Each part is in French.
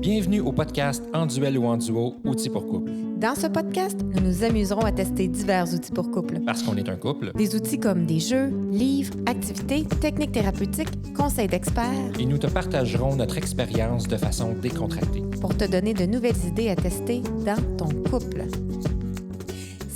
Bienvenue au podcast En duel ou en duo, outils pour couple. Dans ce podcast, nous nous amuserons à tester divers outils pour couple. Parce qu'on est un couple. Des outils comme des jeux, livres, activités, techniques thérapeutiques, conseils d'experts. Et nous te partagerons notre expérience de façon décontractée. Pour te donner de nouvelles idées à tester dans ton couple.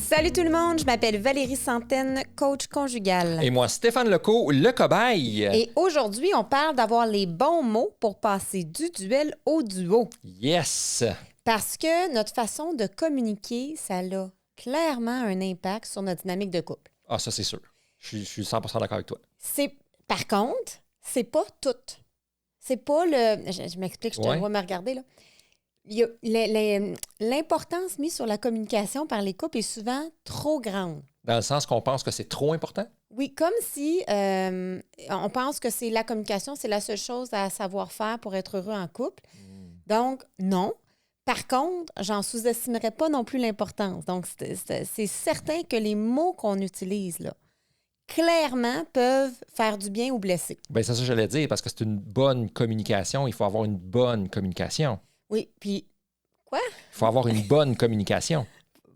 Salut tout le monde, je m'appelle Valérie Santaine, coach conjugal. Et moi, Stéphane Lecault, le cobaye. Et aujourd'hui, on parle d'avoir les bons mots pour passer du duel au duo. Yes! Parce que notre façon de communiquer, ça a clairement un impact sur notre dynamique de couple. Ah, ça, c'est sûr. Je suis 100% d'accord avec toi. Par contre, c'est pas tout. C'est pas le... Je m'explique, je te vois me regarder, là. L'importance mise sur la communication par les couples est souvent trop grande. Dans le sens qu'on pense que c'est trop important? Oui, comme si on pense que c'est la communication, c'est la seule chose à savoir faire pour être heureux en couple. Donc, non. Par contre, j'en sous-estimerais pas non plus l'importance. Donc, c'est certain que les mots qu'on utilise, là, clairement, peuvent faire du bien ou blesser. Bien, c'est ça que j'allais dire, parce que c'est une bonne communication. Il faut avoir une bonne communication. Oui, puis quoi? Il faut avoir une bonne communication.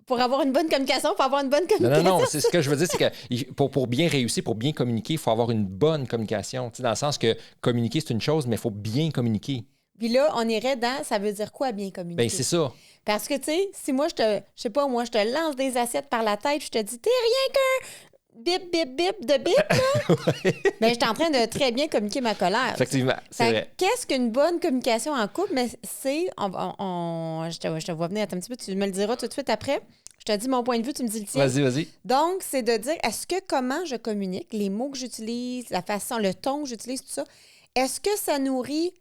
Pour avoir une bonne communication, il faut avoir une bonne communication. Non, c'est ce que je veux dire, c'est que pour bien réussir, pour bien communiquer, il faut avoir une bonne communication. Tu sais, dans le sens que communiquer, c'est une chose, mais il faut bien communiquer. Puis là, on irait dans, ça veut dire quoi bien communiquer? Bien, c'est ça. Parce que, tu sais, si moi, je te lance des assiettes par la tête, je te dis, t'es rien qu'un bip, bip, bip de bip, là. Bien, je suis en train de très bien communiquer ma colère. Effectivement, c'est vrai. Qu'est-ce qu'une bonne communication en couple? Mais c'est, je te vois venir, attends un petit peu, tu me le diras tout de suite après. Je te dis mon point de vue, tu me dis le tien. Vas-y. Donc, c'est de dire, comment je communique, les mots que j'utilise, la façon, le ton que j'utilise, tout ça, est-ce que ça nourrit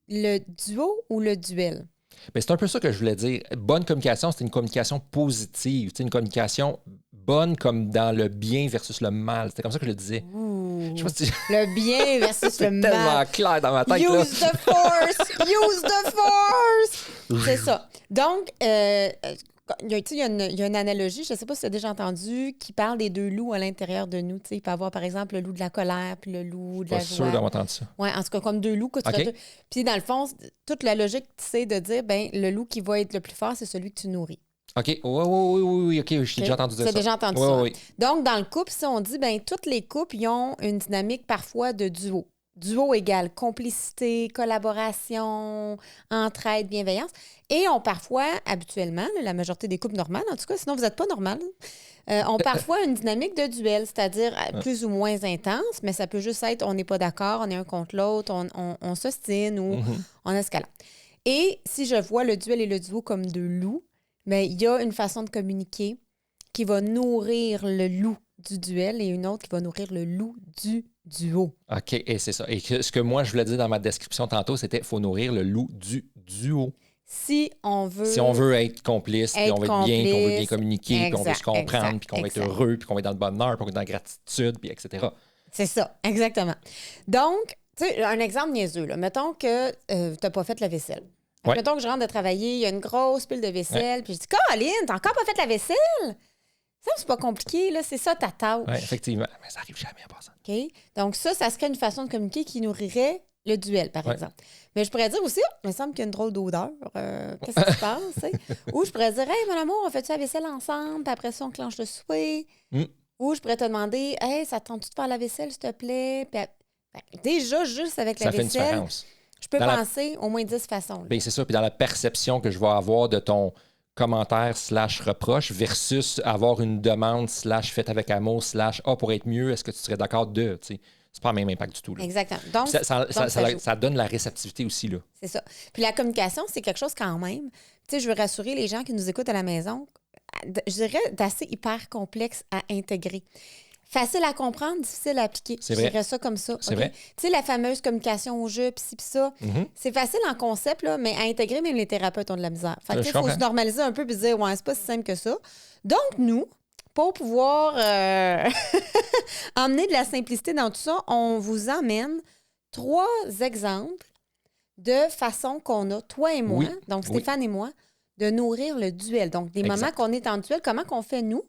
le duo ou le duel? Bien, c'est un peu ça que je voulais dire. Bonne communication, c'est une communication positive. C'est une communication bonne comme dans le bien versus le mal. C'était comme ça que je le disais. Ouh, je sais pas si... Le bien versus le mal. tellement clair dans ma tête. Use the force! Use the force! C'est ça. Donc, il y a une analogie, je ne sais pas si tu as déjà entendu, qui parle des deux loups à l'intérieur de nous. Il peut y avoir, par exemple, le loup de la colère puis le loup de la joie. Pas sûr d'avoir entendu ça. Oui, en tout cas, comme deux loups. Okay. Puis, dans le fond, toute la logique, c'est de dire, ben le loup qui va être le plus fort, c'est celui que tu nourris. OK. Oui. OK, j'ai déjà entendu ça. Tu as déjà entendu ça. Oui. Donc, dans le couple, si on dit, ben toutes les couples, ils ont une dynamique parfois de duo. Duo égale complicité, collaboration, entraide, bienveillance. Et on parfois, habituellement, la majorité des couples normales, en tout cas, sinon vous n'êtes pas normal, ont parfois une dynamique de duel, c'est-à-dire plus ou moins intense, mais ça peut juste être on n'est pas d'accord, on est un contre l'autre, on s'ostine ou on escalade. Et si je vois le duel et le duo comme deux loups, bien, il y a une façon de communiquer qui va nourrir le loup du duel et une autre qui va nourrir le loup du duo. OK, et c'est ça. Et ce que moi, je voulais dire dans ma description tantôt, c'était qu'il faut nourrir le loup du duo. Si on veut être complice, puis on veut être bien, puis on veut bien communiquer, puis on veut se comprendre, puis qu'on va être heureux, puis qu'on va être dans le bonheur, puis qu'on va être dans la gratitude, puis etc. C'est ça, exactement. Donc, tu sais, un exemple niaiseux, là. Mettons que tu n'as pas fait la vaisselle. Ouais. Mettons que je rentre de travailler, il y a une grosse pile de vaisselle, puis je dis « Caroline, t'as encore pas fait la vaisselle? » Ça, c'est pas compliqué, là. C'est ça ta tâche. Oui, effectivement. Mais ça arrive jamais en passant. OK? Donc, ça serait une façon de communiquer qui nourrirait le duel, par exemple. Mais je pourrais dire aussi, il me semble qu'il y a une drôle d'odeur. Qu'est-ce qui se passe? Ou je pourrais dire, hey, mon amour, on fait-tu la vaisselle ensemble? Puis après ça, on clenche le souper. Ou je pourrais te demander, hey, ça tente-tu de faire la vaisselle, s'il te plaît? Puis, déjà, juste avec la vaisselle, fait une différence. Je peux penser au moins 10 façons. Bien, c'est ça. Puis dans la perception que je vais avoir de ton commentaire / reproche versus avoir une demande / faite avec amour / pour être mieux, est-ce que tu serais d'accord de, tu sais, c'est pas le même impact du tout. Là. Exactement. Donc, ça donne la réceptivité aussi, là. C'est ça. Puis la communication, c'est quelque chose quand même. Tu sais, je veux rassurer les gens qui nous écoutent à la maison, je dirais d'assez hyper complexe à intégrer. Facile à comprendre, difficile à appliquer. C'est je vrai. dirais ça comme ça. C'est vrai. Tu sais, la fameuse communication au jeu, pis ci, pis ça, c'est facile en concept, là, mais à intégrer, même les thérapeutes ont de la misère. Fait que, il faut se normaliser un peu et se dire, ouais, c'est pas si simple que ça. Donc, nous, pour pouvoir emmener de la simplicité dans tout ça, on vous emmène 3 exemples de façons qu'on a, toi et moi, donc Stéphane et moi, de nourrir le duel. Donc, des moments qu'on est en duel, comment qu'on fait, nous?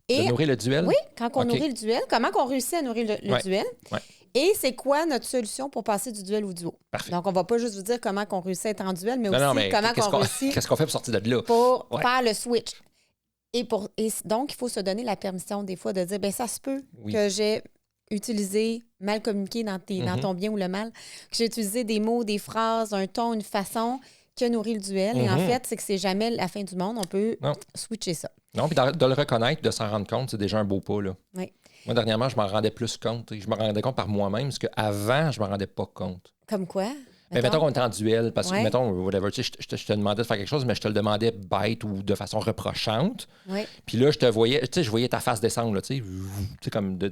De nourrir le duel? Oui, quand on nourrit le duel, comment qu'on réussit à nourrir le duel. Ouais. Et c'est quoi notre solution pour passer du duel au duo? Parfait. Donc, on va pas juste vous dire comment on réussit à être en duel, mais Non, aussi non, mais comment qu'est-ce on qu'on réussit qu'est-ce qu'on fait pour sortir de là? pour Ouais. faire le switch. Et donc, il faut se donner la permission des fois de dire, bien, ça se peut que j'ai utilisé, mal communiqué dans ton bien ou le mal, que j'ai utilisé des mots, des phrases, un ton, une façon qui a nourri le duel. Et en fait, c'est que c'est jamais la fin du monde. On peut switcher ça. Non, puis de le reconnaître, de s'en rendre compte, c'est déjà un beau pas, là. Oui. Moi, dernièrement, je m'en rendais plus compte. Je me rendais compte par moi-même, parce qu'avant, je ne me rendais pas compte. Comme quoi? Mais mettons qu'on était en duel, parce que, Ouais. mettons, whatever, tu sais, je te demandais de faire quelque chose, mais je te le demandais bête ou de façon reprochante. Oui. Puis là, je te voyais, tu sais, je voyais ta face descendre, là, tu sais, comme de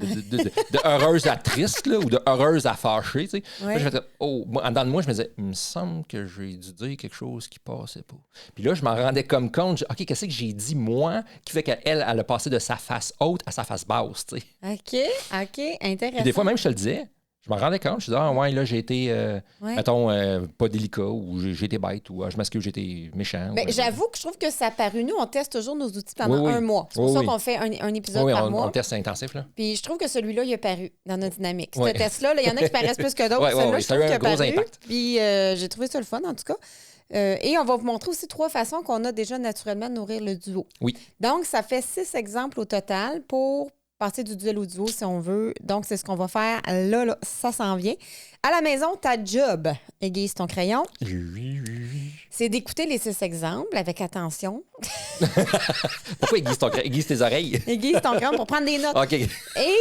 heureuse à triste, là, ou de heureuse à fâchée, tu sais. Ouais. Là, je faisais, en dedans de moi, je me disais, il me semble que j'ai dû dire quelque chose qui passait pas. Puis là, je m'en rendais comme compte, OK, qu'est-ce que j'ai dit, moi, qui fait qu'elle, elle a passé de sa face haute à sa face basse, tu sais. OK, intéressant. Puis des fois, même, je te le disais. Je m'en rendais compte. Je disais, ouais, là, j'ai été, mettons, pas délicat, ou j'ai été bête, ou je m'excuse, j'ai été méchant. Ben, j'avoue que je trouve que ça a paru. Nous, on teste toujours nos outils pendant un mois. C'est pour ça qu'on fait un épisode par mois. On teste intensif, là. Puis je trouve que celui-là, il a paru dans notre dynamique. Ce Ouais. test-là, il y en a qui paraissent plus que d'autres. Celui-là, je trouve qu'il a paru. Impact. Puis j'ai trouvé ça le fun, en tout cas. Et on va vous montrer aussi 3 façons qu'on a déjà naturellement de nourrir le duo. Oui. Donc, ça fait 6 exemples au total pour passer du duel au duo si on veut. Donc, c'est ce qu'on va faire. Là, ça s'en vient. À la maison, ta job, aiguise ton crayon. Oui. C'est d'écouter les 6 exemples avec attention. Pourquoi aiguise tes oreilles? Aiguise ton crayon pour prendre des notes. OK. Et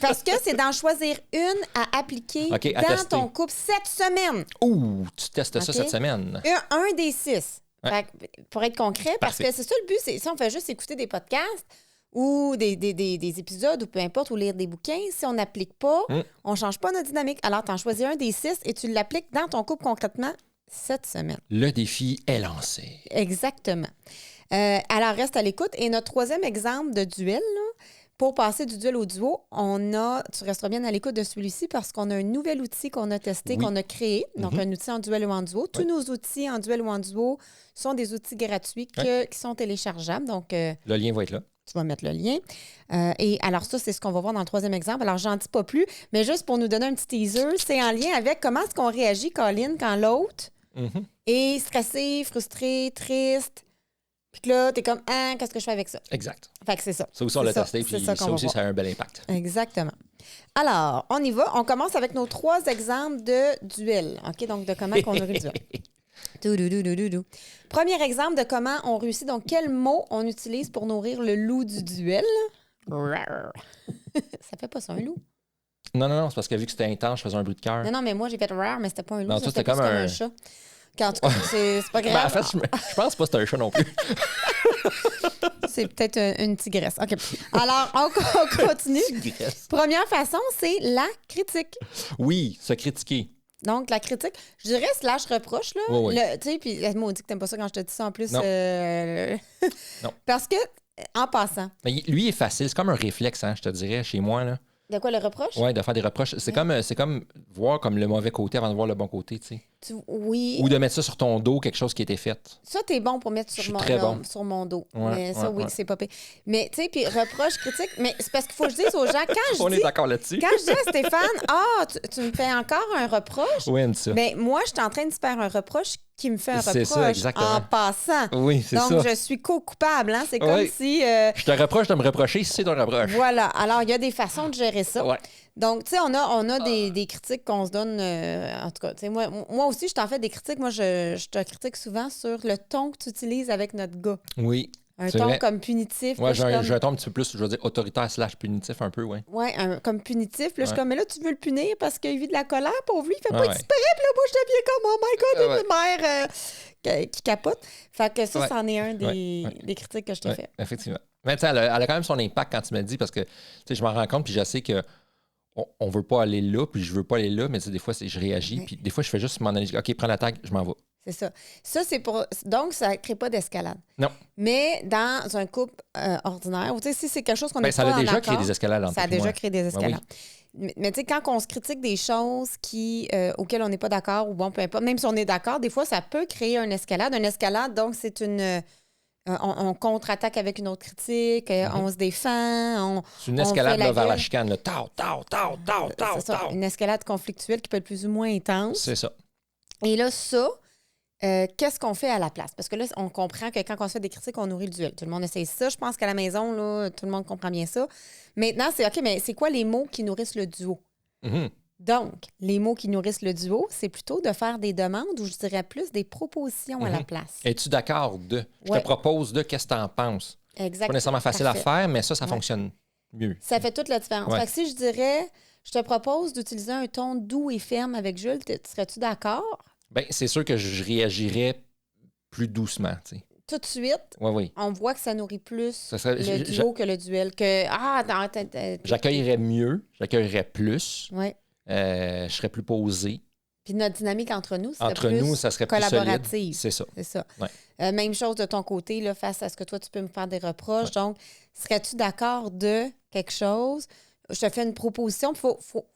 parce que c'est d'en choisir une à appliquer dans ton couple cette semaine. Ouh, tu testes ça cette semaine. Un des 6. Ouais. Pour être concret, parce que c'est ça le but. Si on fait juste écouter des podcasts, ou des épisodes, ou peu importe, ou lire des bouquins, si on n'applique pas, on ne change pas notre dynamique. Alors, tu en choisis un des 6 et tu l'appliques dans ton couple concrètement cette semaine. Le défi est lancé. Exactement. Alors, reste à l'écoute. Et notre 3e exemple de duel, là, pour passer du duel au duo, tu resteras bien à l'écoute de celui-ci parce qu'on a un nouvel outil qu'on a testé, qu'on a créé. Donc, un outil en duel ou en duo. Tous nos outils en duel ou en duo sont des outils gratuits qui sont téléchargeables. Donc, le lien va être là. Tu vas mettre le lien. Et alors ça, c'est ce qu'on va voir dans le 3e exemple. Alors, j'en dis pas plus, mais juste pour nous donner un petit teaser, c'est en lien avec comment est-ce qu'on réagit, Colin, quand l'autre est stressé, frustré, triste. Puis que là, t'es comme, qu'est-ce que je fais avec ça? Exact. Fait que c'est ça. Ça aussi, on l'a testé, puis ça aussi, ça a un bel impact. Exactement. Alors, on y va. On commence avec nos 3 exemples de duel. OK? Donc, de comment on nourrit le duel. Premier exemple de comment on réussit. Donc, quel mot on utilise pour nourrir le loup du duel? Ça fait pas ça, un loup? Non, c'est parce que vu que c'était intense, je faisais un bruit de cœur. Non, mais moi, j'ai fait rare, mais c'était pas un loup. Non, ça, toi, c'était comme un chat. En tout cas, c'est pas grave. Ben, en fait, je pense pas que c'était un chat non plus. C'est peut-être une tigresse. OK. Alors, on continue. Première façon, c'est la critique. Oui, se critiquer. Donc, la critique, je dirais slash reproche, là. Oui. Tu sais, puis moi, on dit que t'aimes pas ça quand je te dis ça en plus. Non. Non. Parce que, en passant. Mais lui, il est facile. C'est comme un réflexe, hein, je te dirais, chez moi, là. De quoi, le reproche? Oui, de faire des reproches. C'est comme voir comme le mauvais côté avant de voir le bon côté, tu sais. Oui. Ou de mettre ça sur ton dos, quelque chose qui a été fait. Ça, t'es bon pour mettre sur mon dos. Ouais, mais ça, oui, c'est pas pire. Mais, tu sais, puis reproche, critique, mais c'est parce qu'il faut que je dise aux gens, On est d'accord là-dessus. Quand je dis à Stéphane, tu me fais encore un reproche, oui, ça. Mais moi, je suis en train de faire un reproche qui me fait un reproche ça, exactement. en passant. Oui, c'est ça. Donc, je suis co-coupable. Hein? C'est comme si... Je te reproche de me reprocher si c'est ton reproche. Voilà. Alors, il y a des façons de gérer ça. Ouais. Donc, tu sais, on a des critiques qu'on se donne. En tout cas, tu sais, moi aussi, je t'en fais des critiques. Moi, je te critique souvent sur le ton que tu utilises avec notre gars. Oui. Un ton vrai. Comme punitif. Oui, j'ai un ton un petit peu plus, je veux dire, autoritaire / punitif un peu, oui. Oui, comme punitif. Puis là, je suis comme, mais là, tu veux le punir parce qu'il vit de la colère, pauvre lui, il fait pas exprès. Puis là, moi, je deviens comme, oh my God, une mère qui capote. Fait que ça, c'en est un des critiques que je t'ai fait. Effectivement. Mais tu sais, elle a quand même son impact quand tu me le dis parce que, tu sais, je m'en rends compte, puis je sais que on veut pas aller là, puis je veux pas aller là, mais des fois, je réagis, puis des fois, je fais juste m'en aller. OK, prends l'attaque, je m'en vais. C'est ça. Ça, c'est pour. Donc, ça ne crée pas d'escalade. Non. Mais dans un couple ordinaire, tu sais, si c'est quelque chose qu'on n'est pas en accord... Ça a déjà créé des escalades entre Ça a déjà créé des escalades. Oui. Mais tu sais, quand on se critique des choses auxquelles on n'est pas d'accord, ou bon, peu importe, même si on est d'accord, des fois, ça peut créer une escalade. Une escalade, donc, c'est On contre-attaque avec une autre critique, on se défend, C'est une on escalade fait la là, vers la gueule. chicane. Là. Tau, tau, tau, tau, tau, C'est ça, tau. une escalade conflictuelle qui peut être plus ou moins intense. C'est ça. Et là, ça, qu'est-ce qu'on fait à la place? Parce que là, on comprend que quand on se fait des critiques, on nourrit le duel. Tout le monde essaie ça. Je pense qu'à la maison, là, tout le monde comprend bien ça. Maintenant, c'est OK, mais c'est quoi les mots qui nourrissent le duo? Mhm. Donc, les mots qui nourrissent le duo, c'est plutôt de faire des demandes ou je dirais plus des propositions à la place. Es-tu d'accord de? Je Ouais. te propose de, qu'est-ce que tu en penses? Exactement. Pas nécessairement facile Parfait. à faire, mais ça Ouais. fonctionne mieux. Ça fait toute la différence. Ouais. Fait que si je dirais, je te propose d'utiliser un ton doux et ferme avec Jules, serais-tu d'accord? Bien, c'est sûr que je réagirais plus doucement, tu sais. Tout de suite, Oui, oui. on voit que ça nourrit plus Ça serait- le duo que le duel. Que, J'accueillerais mieux, j'accueillerais plus, Oui. je serais plus posé. Puis notre dynamique entre nous serait Entre plus nous, ça serait plus collaborative. solide. C'est ça. C'est ça. Ouais. Même chose de ton côté, là, face à ce que toi, tu peux me faire des reproches. Donc, serais-tu d'accord de quelque chose? Je te fais une proposition.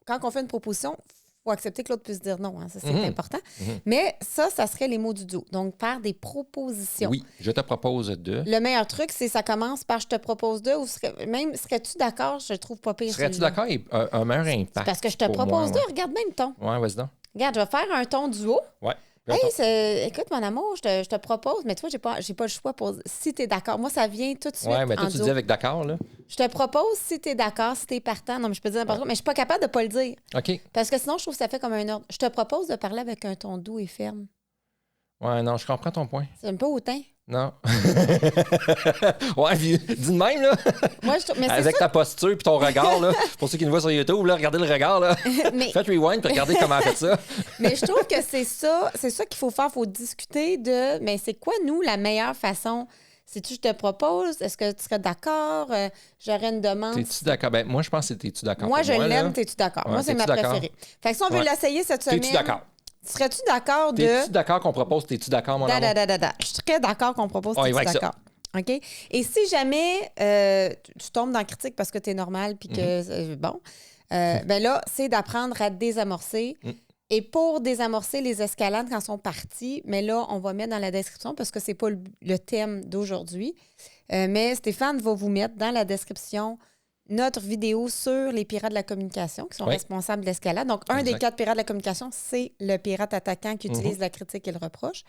Quand on fait une proposition, il faut accepter que l'autre puisse dire non. Hein, ça, c'est important. Mais ça serait les mots du duo. Donc, faire des propositions. Oui, je te propose de. Le meilleur truc, c'est ça commence par « je te propose de » ou serais-tu d'accord? Je le trouve pas pire. Serais-tu celui-là. d'accord? Un meilleur impact. Parce que je te pour propose moi, de, regarde bien le ton. Ouais, vas-y donc. Regarde, je vais faire un ton duo. Ouais. Hey, écoute, mon amour, je te propose, mais toi, j'ai pas le choix pour si tu es d'accord. Moi, ça vient tout de suite. Ouais, mais toi, en tu duo. dis avec d'accord, là. Je te propose si tu es d'accord, si tu es partant. Non, mais je peux dire n'importe quoi, mais je suis pas capable de pas le dire. OK. Parce que sinon, je trouve que ça fait comme un ordre. Je te propose de parler avec un ton doux et ferme. Ouais, non, je comprends ton point. C'est un peu hautain. Non. Ouais, puis dis de même, là. Moi, je trouve. Mais c'est Avec ça. ta posture puis ton regard, là. Pour ceux qui nous voient sur YouTube, là, regardez le regard, là. Mais, Faites rewind puis regardez comment elle fait ça. mais je trouve que c'est ça qu'il faut faire. Il faut discuter de. Mais c'est quoi, nous, la meilleure façon? Si je te propose, est-ce que tu serais d'accord? J'aurais une demande. T'es-tu d'accord? Ben, moi, je pense que t'es-tu d'accord? Moi, pour je là? l'aime, t'es-tu d'accord? Ouais, Moi, c'est t'es-tu ma d'accord? préférée. Fait que si on veut Ouais. l'essayer cette semaine. T'es-tu d'accord? Serais-tu d'accord de. T'es-tu d'accord qu'on propose? T'es-tu d'accord, mon amour? Je suis très d'accord qu'on propose. On y T'es-tu va avec ça. d'accord? OK? Et si jamais tu tombes dans la critique parce que tu es normal puis que. Bon. Ben là, c'est d'apprendre à désamorcer. Et pour désamorcer les escalades quand elles sont parties, mais là, on va mettre dans la description parce que c'est pas le thème d'aujourd'hui. Mais Stéphane va vous mettre dans la description notre vidéo sur les pirates de la communication qui sont responsables de l'escalade. Donc, un des 4 pirates de la communication, c'est le pirate attaquant qui utilise la critique et le reproche.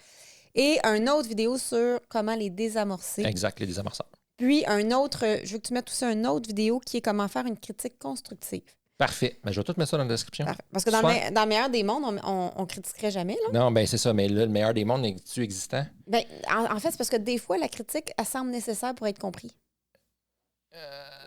Et une autre vidéo sur comment les désamorcer. Exact, les désamorceurs. Puis, je veux que tu mettes aussi une autre vidéo qui est comment faire une critique constructive. Parfait. Ben, je vais tout mettre ça dans la description. Parce que dans le meilleur des mondes, on critiquerait jamais, là. Non, ben c'est ça. Mais là, le meilleur des mondes, est-tu existant? Ben, en fait, c'est parce que des fois, la critique, elle semble nécessaire pour être compris.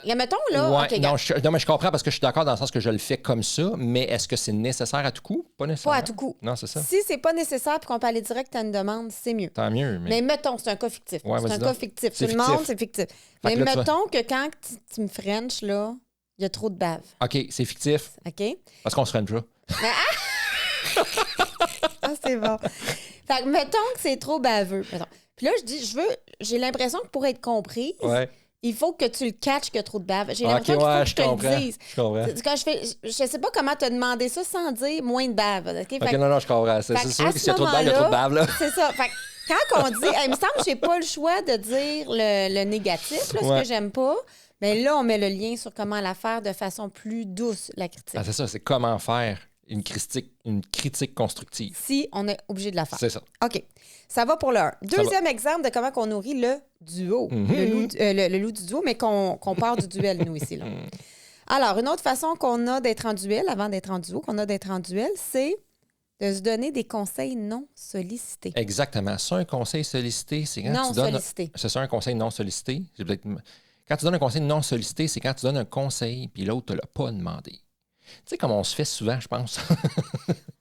Et mettons, là... Ouais, OK, non, mais je comprends parce que je suis d'accord dans le sens que je le fais comme ça, mais est-ce que c'est nécessaire à tout coup? Pas nécessairement. pas à tout coup. Non, c'est ça. Si c'est pas nécessaire et qu'on peut aller direct à une demande, c'est mieux. Tant mieux. Mais mettons, c'est un cas fictif. Ouais, c'est vas-y un donc. cas fictif. C'est Tout le monde, fictif. c'est fictif. Fait Mais que là, tu mettons que quand tu me frenches, là, il y a trop de bave. OK, c'est fictif OK? parce qu'on se freine pas. Ah, c'est bon. Fait que mettons que c'est trop baveux. Mettons. Puis là, je dis, j'ai l'impression que pour être compris, Ouais. il faut que tu le catches qu'il y a trop de bave. J'ai OK, l'impression ouais, qu'il faut que je te le dise. Je comprends. Quand je sais pas comment te demander ça sans dire moins de bave. OK? Fait OK, que- non, je comprends. C'est fait sûr à que ce s'il y a trop de bave, il y a trop de bave, là. C'est ça. Fait que quand on dit, il me semble que j'ai pas le choix de dire le négatif, là, ce Ouais. que j'aime pas, mais là, on met le lien sur comment la faire de façon plus douce, la critique. Ah, c'est ça, c'est comment faire une critique constructive. Si on est obligé de la faire. C'est ça. OK. Ça va pour le 1. Deuxième exemple de comment on nourrit le duo. Le loup du duo, mais qu'on part du duel, nous, ici. Là. Alors, une autre façon qu'on a d'être en duel, avant d'être en duo, c'est de se donner des conseils non sollicités. Exactement. Ça, un conseil sollicité, c'est quand Non tu donnes... sollicité. C'est ça, un conseil non sollicité. Quand tu donnes un conseil non sollicité, c'est quand tu donnes un conseil puis l'autre ne te l'a pas demandé. Tu sais, comme on se fait souvent, je pense.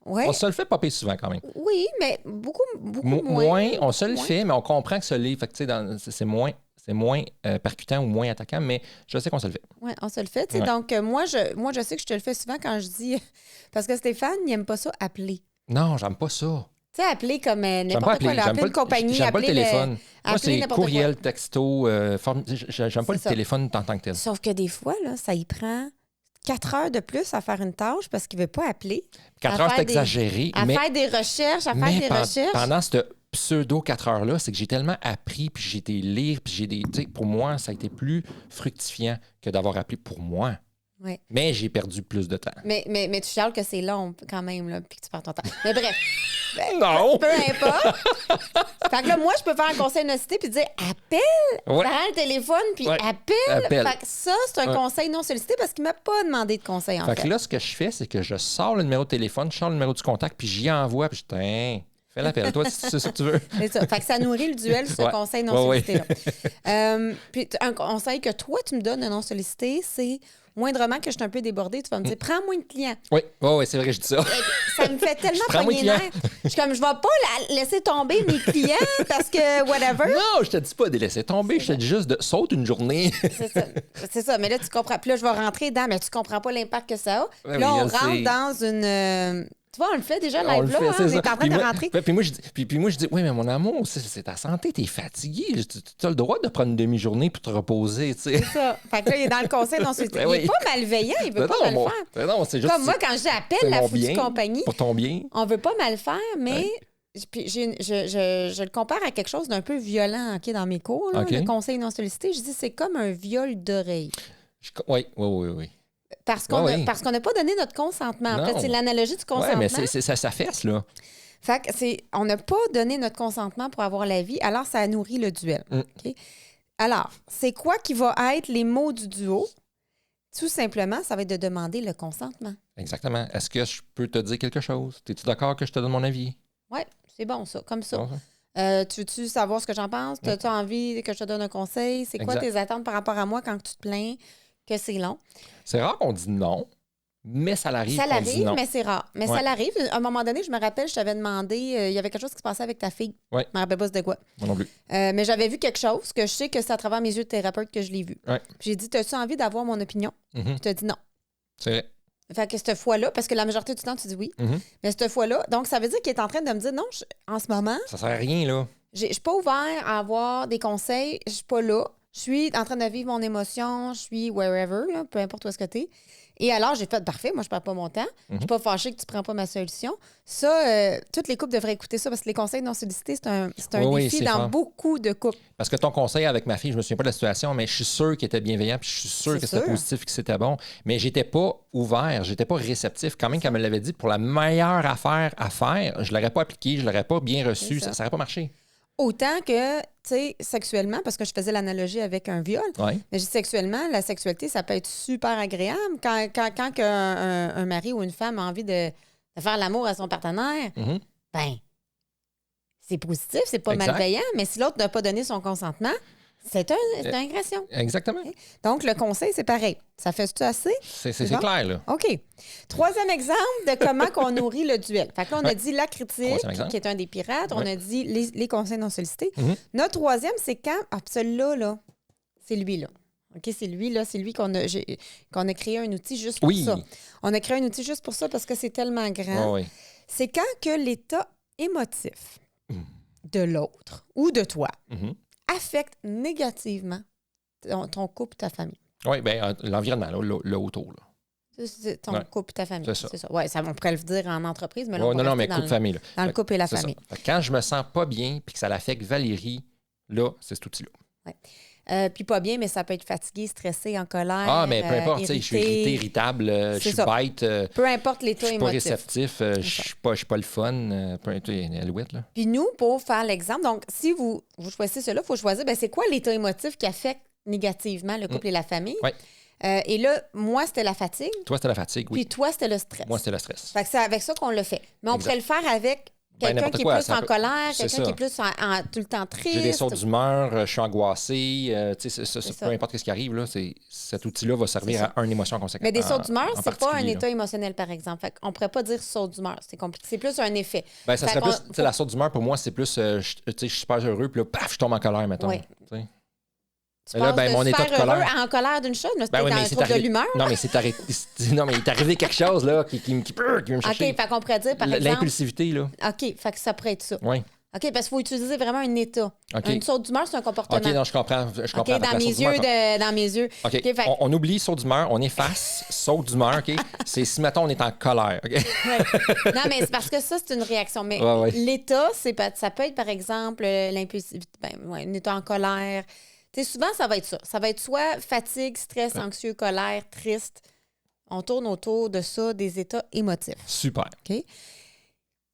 Ouais. On se le fait popper souvent quand même. Oui, mais beaucoup moins. On se le Moins. fait, mais on comprend que ce livre, fait que, tu sais, c'est moins percutant ou moins attaquant, mais je sais qu'on se le fait. Oui, on se le fait. Tu sais. Ouais. Donc, moi, je sais que je te le fais souvent quand je dis... Parce que Stéphane, il n'aime pas ça, appeler. Non, j'aime pas ça. Tu sais, appeler comme J'aime pas n'importe quoi. appeler. Là, appeler une compagnie, J'aime pas le appeler téléphone. Moi, appeler c'est n'importe courriel, quoi. texto. J'aime pas le ça. téléphone en tant que tel. Sauf que des fois, là, ça y prend 4 heures de plus à faire une tâche parce qu'il ne veut pas appeler. 4 à heures, faire c'est des- exagéré. À mais faire des recherches, mais pendant cette pseudo 4 heures-là, c'est que j'ai tellement appris, puis j'ai été lire, puis j'ai des... Tu sais, pour moi, ça a été plus fructifiant que d'avoir appris pour moi. Ouais. Mais j'ai perdu plus de temps. Mais tu chiales que c'est long quand même, là, puis que tu perds ton temps. Mais bref. Non! Peu importe. Fait que là, moi, je peux faire un conseil non sollicité puis dire appelle, Ouais. prends le téléphone puis Ouais. appelle. Appelle. Fait que ça, c'est un conseil non sollicité parce qu'il m'a pas demandé de conseil, en Fait fait. que là, ce que je fais, c'est que je sors le numéro de téléphone, je sors le numéro du contact, puis j'y envoie, puis je dis, fais l'appel. Toi, si c'est ça que tu veux. C'est ça. Fait que ça nourrit le duel, ce Ouais. conseil non Ouais, sollicité-là. Puis un conseil que toi, tu me donnes de non sollicité, c'est moindrement que je suis un peu débordée, tu vas me dire prends moins de clients. Oui, c'est vrai, je dis ça. Ça me fait tellement prends moins de pogner l'air. clients. Je suis comme, je vais pas laisser tomber mes clients parce que whatever. Non, je te dis pas de laisser tomber, je te dis juste de saute une journée. C'est ça. Mais là, tu comprends. Puis là, je vais rentrer dedans, mais tu comprends pas l'impact que ça a. Ouais, Là, oui, on je rentre sais. dans une. Tu vois, on le fait déjà On live le là, fait, hein, c'est on ça. est en train Puis de moi- rentrer. Puis moi, je dis, oui, mais mon amour, c'est ta santé, t'es fatigué. Tu as le droit de prendre une demi-journée pour te reposer, tu sais. C'est ça. Fait que là, il est dans le conseil non sollicité. Ben Il oui. est pas malveillant, il veut pas mal faire. Non, c'est juste Comme moi, quand j'appelle c'est la mon foutue bien, compagnie, pour ton bien. on veut pas mal faire, mais puis je le compare à quelque chose d'un peu violent OK, dans mes cours, là, OK. le conseil non sollicité. Je dis c'est comme un viol d'oreille. Oui. Parce qu'on Ouais, oui. parce qu'on n'a pas donné notre consentement. En Non. fait, c'est l'analogie du consentement. Ouais, mais ça fesse, là. Fait que on n'a pas donné notre consentement pour avoir la vie, alors ça nourrit le duel. OK? Alors, c'est quoi qui va être les mots du duo? Tout simplement, ça va être de demander le consentement. Exactement. Est-ce que je peux te dire quelque chose? Es-tu d'accord que je te donne mon avis? Oui, c'est bon ça, comme ça. Bon, ça? Tu veux-tu savoir ce que j'en pense? As-tu envie que je te donne un conseil? C'est quoi Exact. tes attentes par rapport à moi quand tu te plains que c'est long? C'est rare qu'on dit non, mais ça l'arrive Ça qu'on dit l'arrive, non. mais c'est rare. Mais Ouais. ça l'arrive. À un moment donné, je me rappelle, je t'avais demandé, il y avait quelque chose qui se passait avec ta fille. Ouais. Je me rappelle pas c'était quoi. Moi non plus. Mais j'avais vu quelque chose que je sais que c'est à travers mes yeux de thérapeute que je l'ai vu. Ouais. Puis j'ai dit, as-tu envie d'avoir mon opinion? Mhm. Puis tu as dit non. C'est vrai. Fait que cette fois-là, parce que la majorité du temps, tu dis oui. Mhm. Mais cette fois-là, donc ça veut dire qu'il est en train de me dire non, en ce moment, Ça sert à rien, là. je suis pas ouvert à avoir des conseils, je suis pas là. Je suis en train de vivre mon émotion, je suis wherever, là, peu importe où est-ce que t'es. Et alors, j'ai fait parfait, moi, je perds pas mon temps. Je suis pas fâchée que tu prends pas ma solution. Ça, toutes les couples devraient écouter ça parce que les conseils non sollicités, c'est un Oui, défi c'est dans fort. beaucoup de couples. Parce que ton conseil avec ma fille, je me souviens pas de la situation, mais je suis sûr qu'il était bienveillant, puis je suis sûr C'est que c'était sûr. positif, que c'était bon. Mais j'étais pas ouvert, j'étais pas réceptif. Quand même, qu'elle me l'avait dit, pour la meilleure affaire à faire, je l'aurais pas appliqué, je l'aurais pas bien reçu, C'est ça. ça n'aurait pas marché. Autant que, tu sais, sexuellement, parce que je faisais l'analogie avec un viol, Ouais. mais je dis sexuellement, la sexualité, ça peut être super agréable. Quand un mari ou une femme a envie de faire l'amour à son partenaire, Mhm. ben, c'est positif, c'est pas Exact. malveillant, mais si l'autre n'a pas donné son consentement, c'est une agression. Exactement. Donc, le conseil, c'est pareil. Ça fait-tu assez? C'est bon? clair, là. OK. Troisième exemple de comment qu'on nourrit le duel. Fait que là, on a Ouais. dit la critique, Troisième exemple. qui est un des pirates. On Ouais. a dit les conseils non sollicités. Mhm. Notre troisième, c'est quand... Ah, celui-là, là, c'est lui-là. OK, c'est lui, là. C'est lui qu'on a créé un outil juste pour Oui. ça. On a créé un outil juste pour ça parce que c'est tellement grand. Ouais, ouais. C'est quand que l'état émotif de l'autre ou de toi Mhm. affecte négativement ton couple, ta famille. Oui, bien, l'environnement, là autour. Là. C'est ton Ouais. couple, ta famille. C'est ça. Ouais, ça, on pourrait le dire en entreprise, mais là, Ouais, on va non, mais rester couple famille. Là. dans le Fait- couple et la c'est ça. famille. Fait que quand je me sens pas bien puis que ça l'affecte Valérie, là, c'est cet outil-là. Puis pas bien, mais ça peut être fatigué, stressé, en colère. Ah, mais peu importe, tu sais, je suis irrité, irritable, je C'est suis ça. bête, Peu importe je l'état suis pas émotif. réceptif, je suis pas le fun, tu sais, Alouette, là. Puis nous, pour faire l'exemple, donc si vous choisissez cela, il faut choisir, ben, c'est quoi l'état émotif qui affecte négativement le couple et la famille? Ouais. Et là, moi, c'était la fatigue, Toi, c'était la fatigue, oui. puis toi, c'était le stress. Moi, c'était le stress. Fait que c'est avec ça qu'on le fait. Mais on Exact. pourrait le faire avec Ben, quelqu'un n'importe qui est quoi, plus ça en peut- colère, c'est quelqu'un ça. qui est plus tout le temps triste. J'ai des sauts d'humeur, je suis angoissé, tu sais, C'est peu ça. importe ce qui arrive, là, cet outil-là va servir C'est ça. à une émotion conséquente. Mais des sauts d'humeur, en c'est pas un particulier, là. état émotionnel, par exemple. Fait qu'on pourrait pas dire saut d'humeur. C'est compliqué. C'est plus un effet. Ben, ça Fait serait qu'on- plus, tu sais, la sorte d'humeur, pour moi, c'est plus, tu sais, je suis super heureux, puis là, paf, je tombe en colère, mettons. Ouais. Tu sais. Tu Mais là, passes ben, de mon état super de colère- heureux à en colère d'une chose, mais c'est Ben oui, dans mais un c'est trouble de arrivé- l'humeur. Non, mais non, mais il est arrivé quelque chose là, qui veut me OK, chercher. fait qu'on pourrait dire, par exemple... L'impulsivité, là. OK, fait que ça pourrait être ça. Oui. OK, parce qu'il faut utiliser vraiment un état. OK. Une saute d'humeur, c'est un comportement. OK, non, je comprends. Je comprends. OK, dans mes yeux. OK, OK, fait- on oublie saut d'humeur, on efface saut d'humeur, OK? C'est si, mettons, on est en colère, OK? Ouais. Non, mais c'est parce que ça, c'est une réaction. Mais Ouais. l'état, ça peut être, par exemple, l'impulsivité, un état en colère. Tu sais, souvent, ça va être ça. Ça va être soit fatigue, stress, anxieux, colère, triste. On tourne autour de ça, des états émotifs. Super. OK?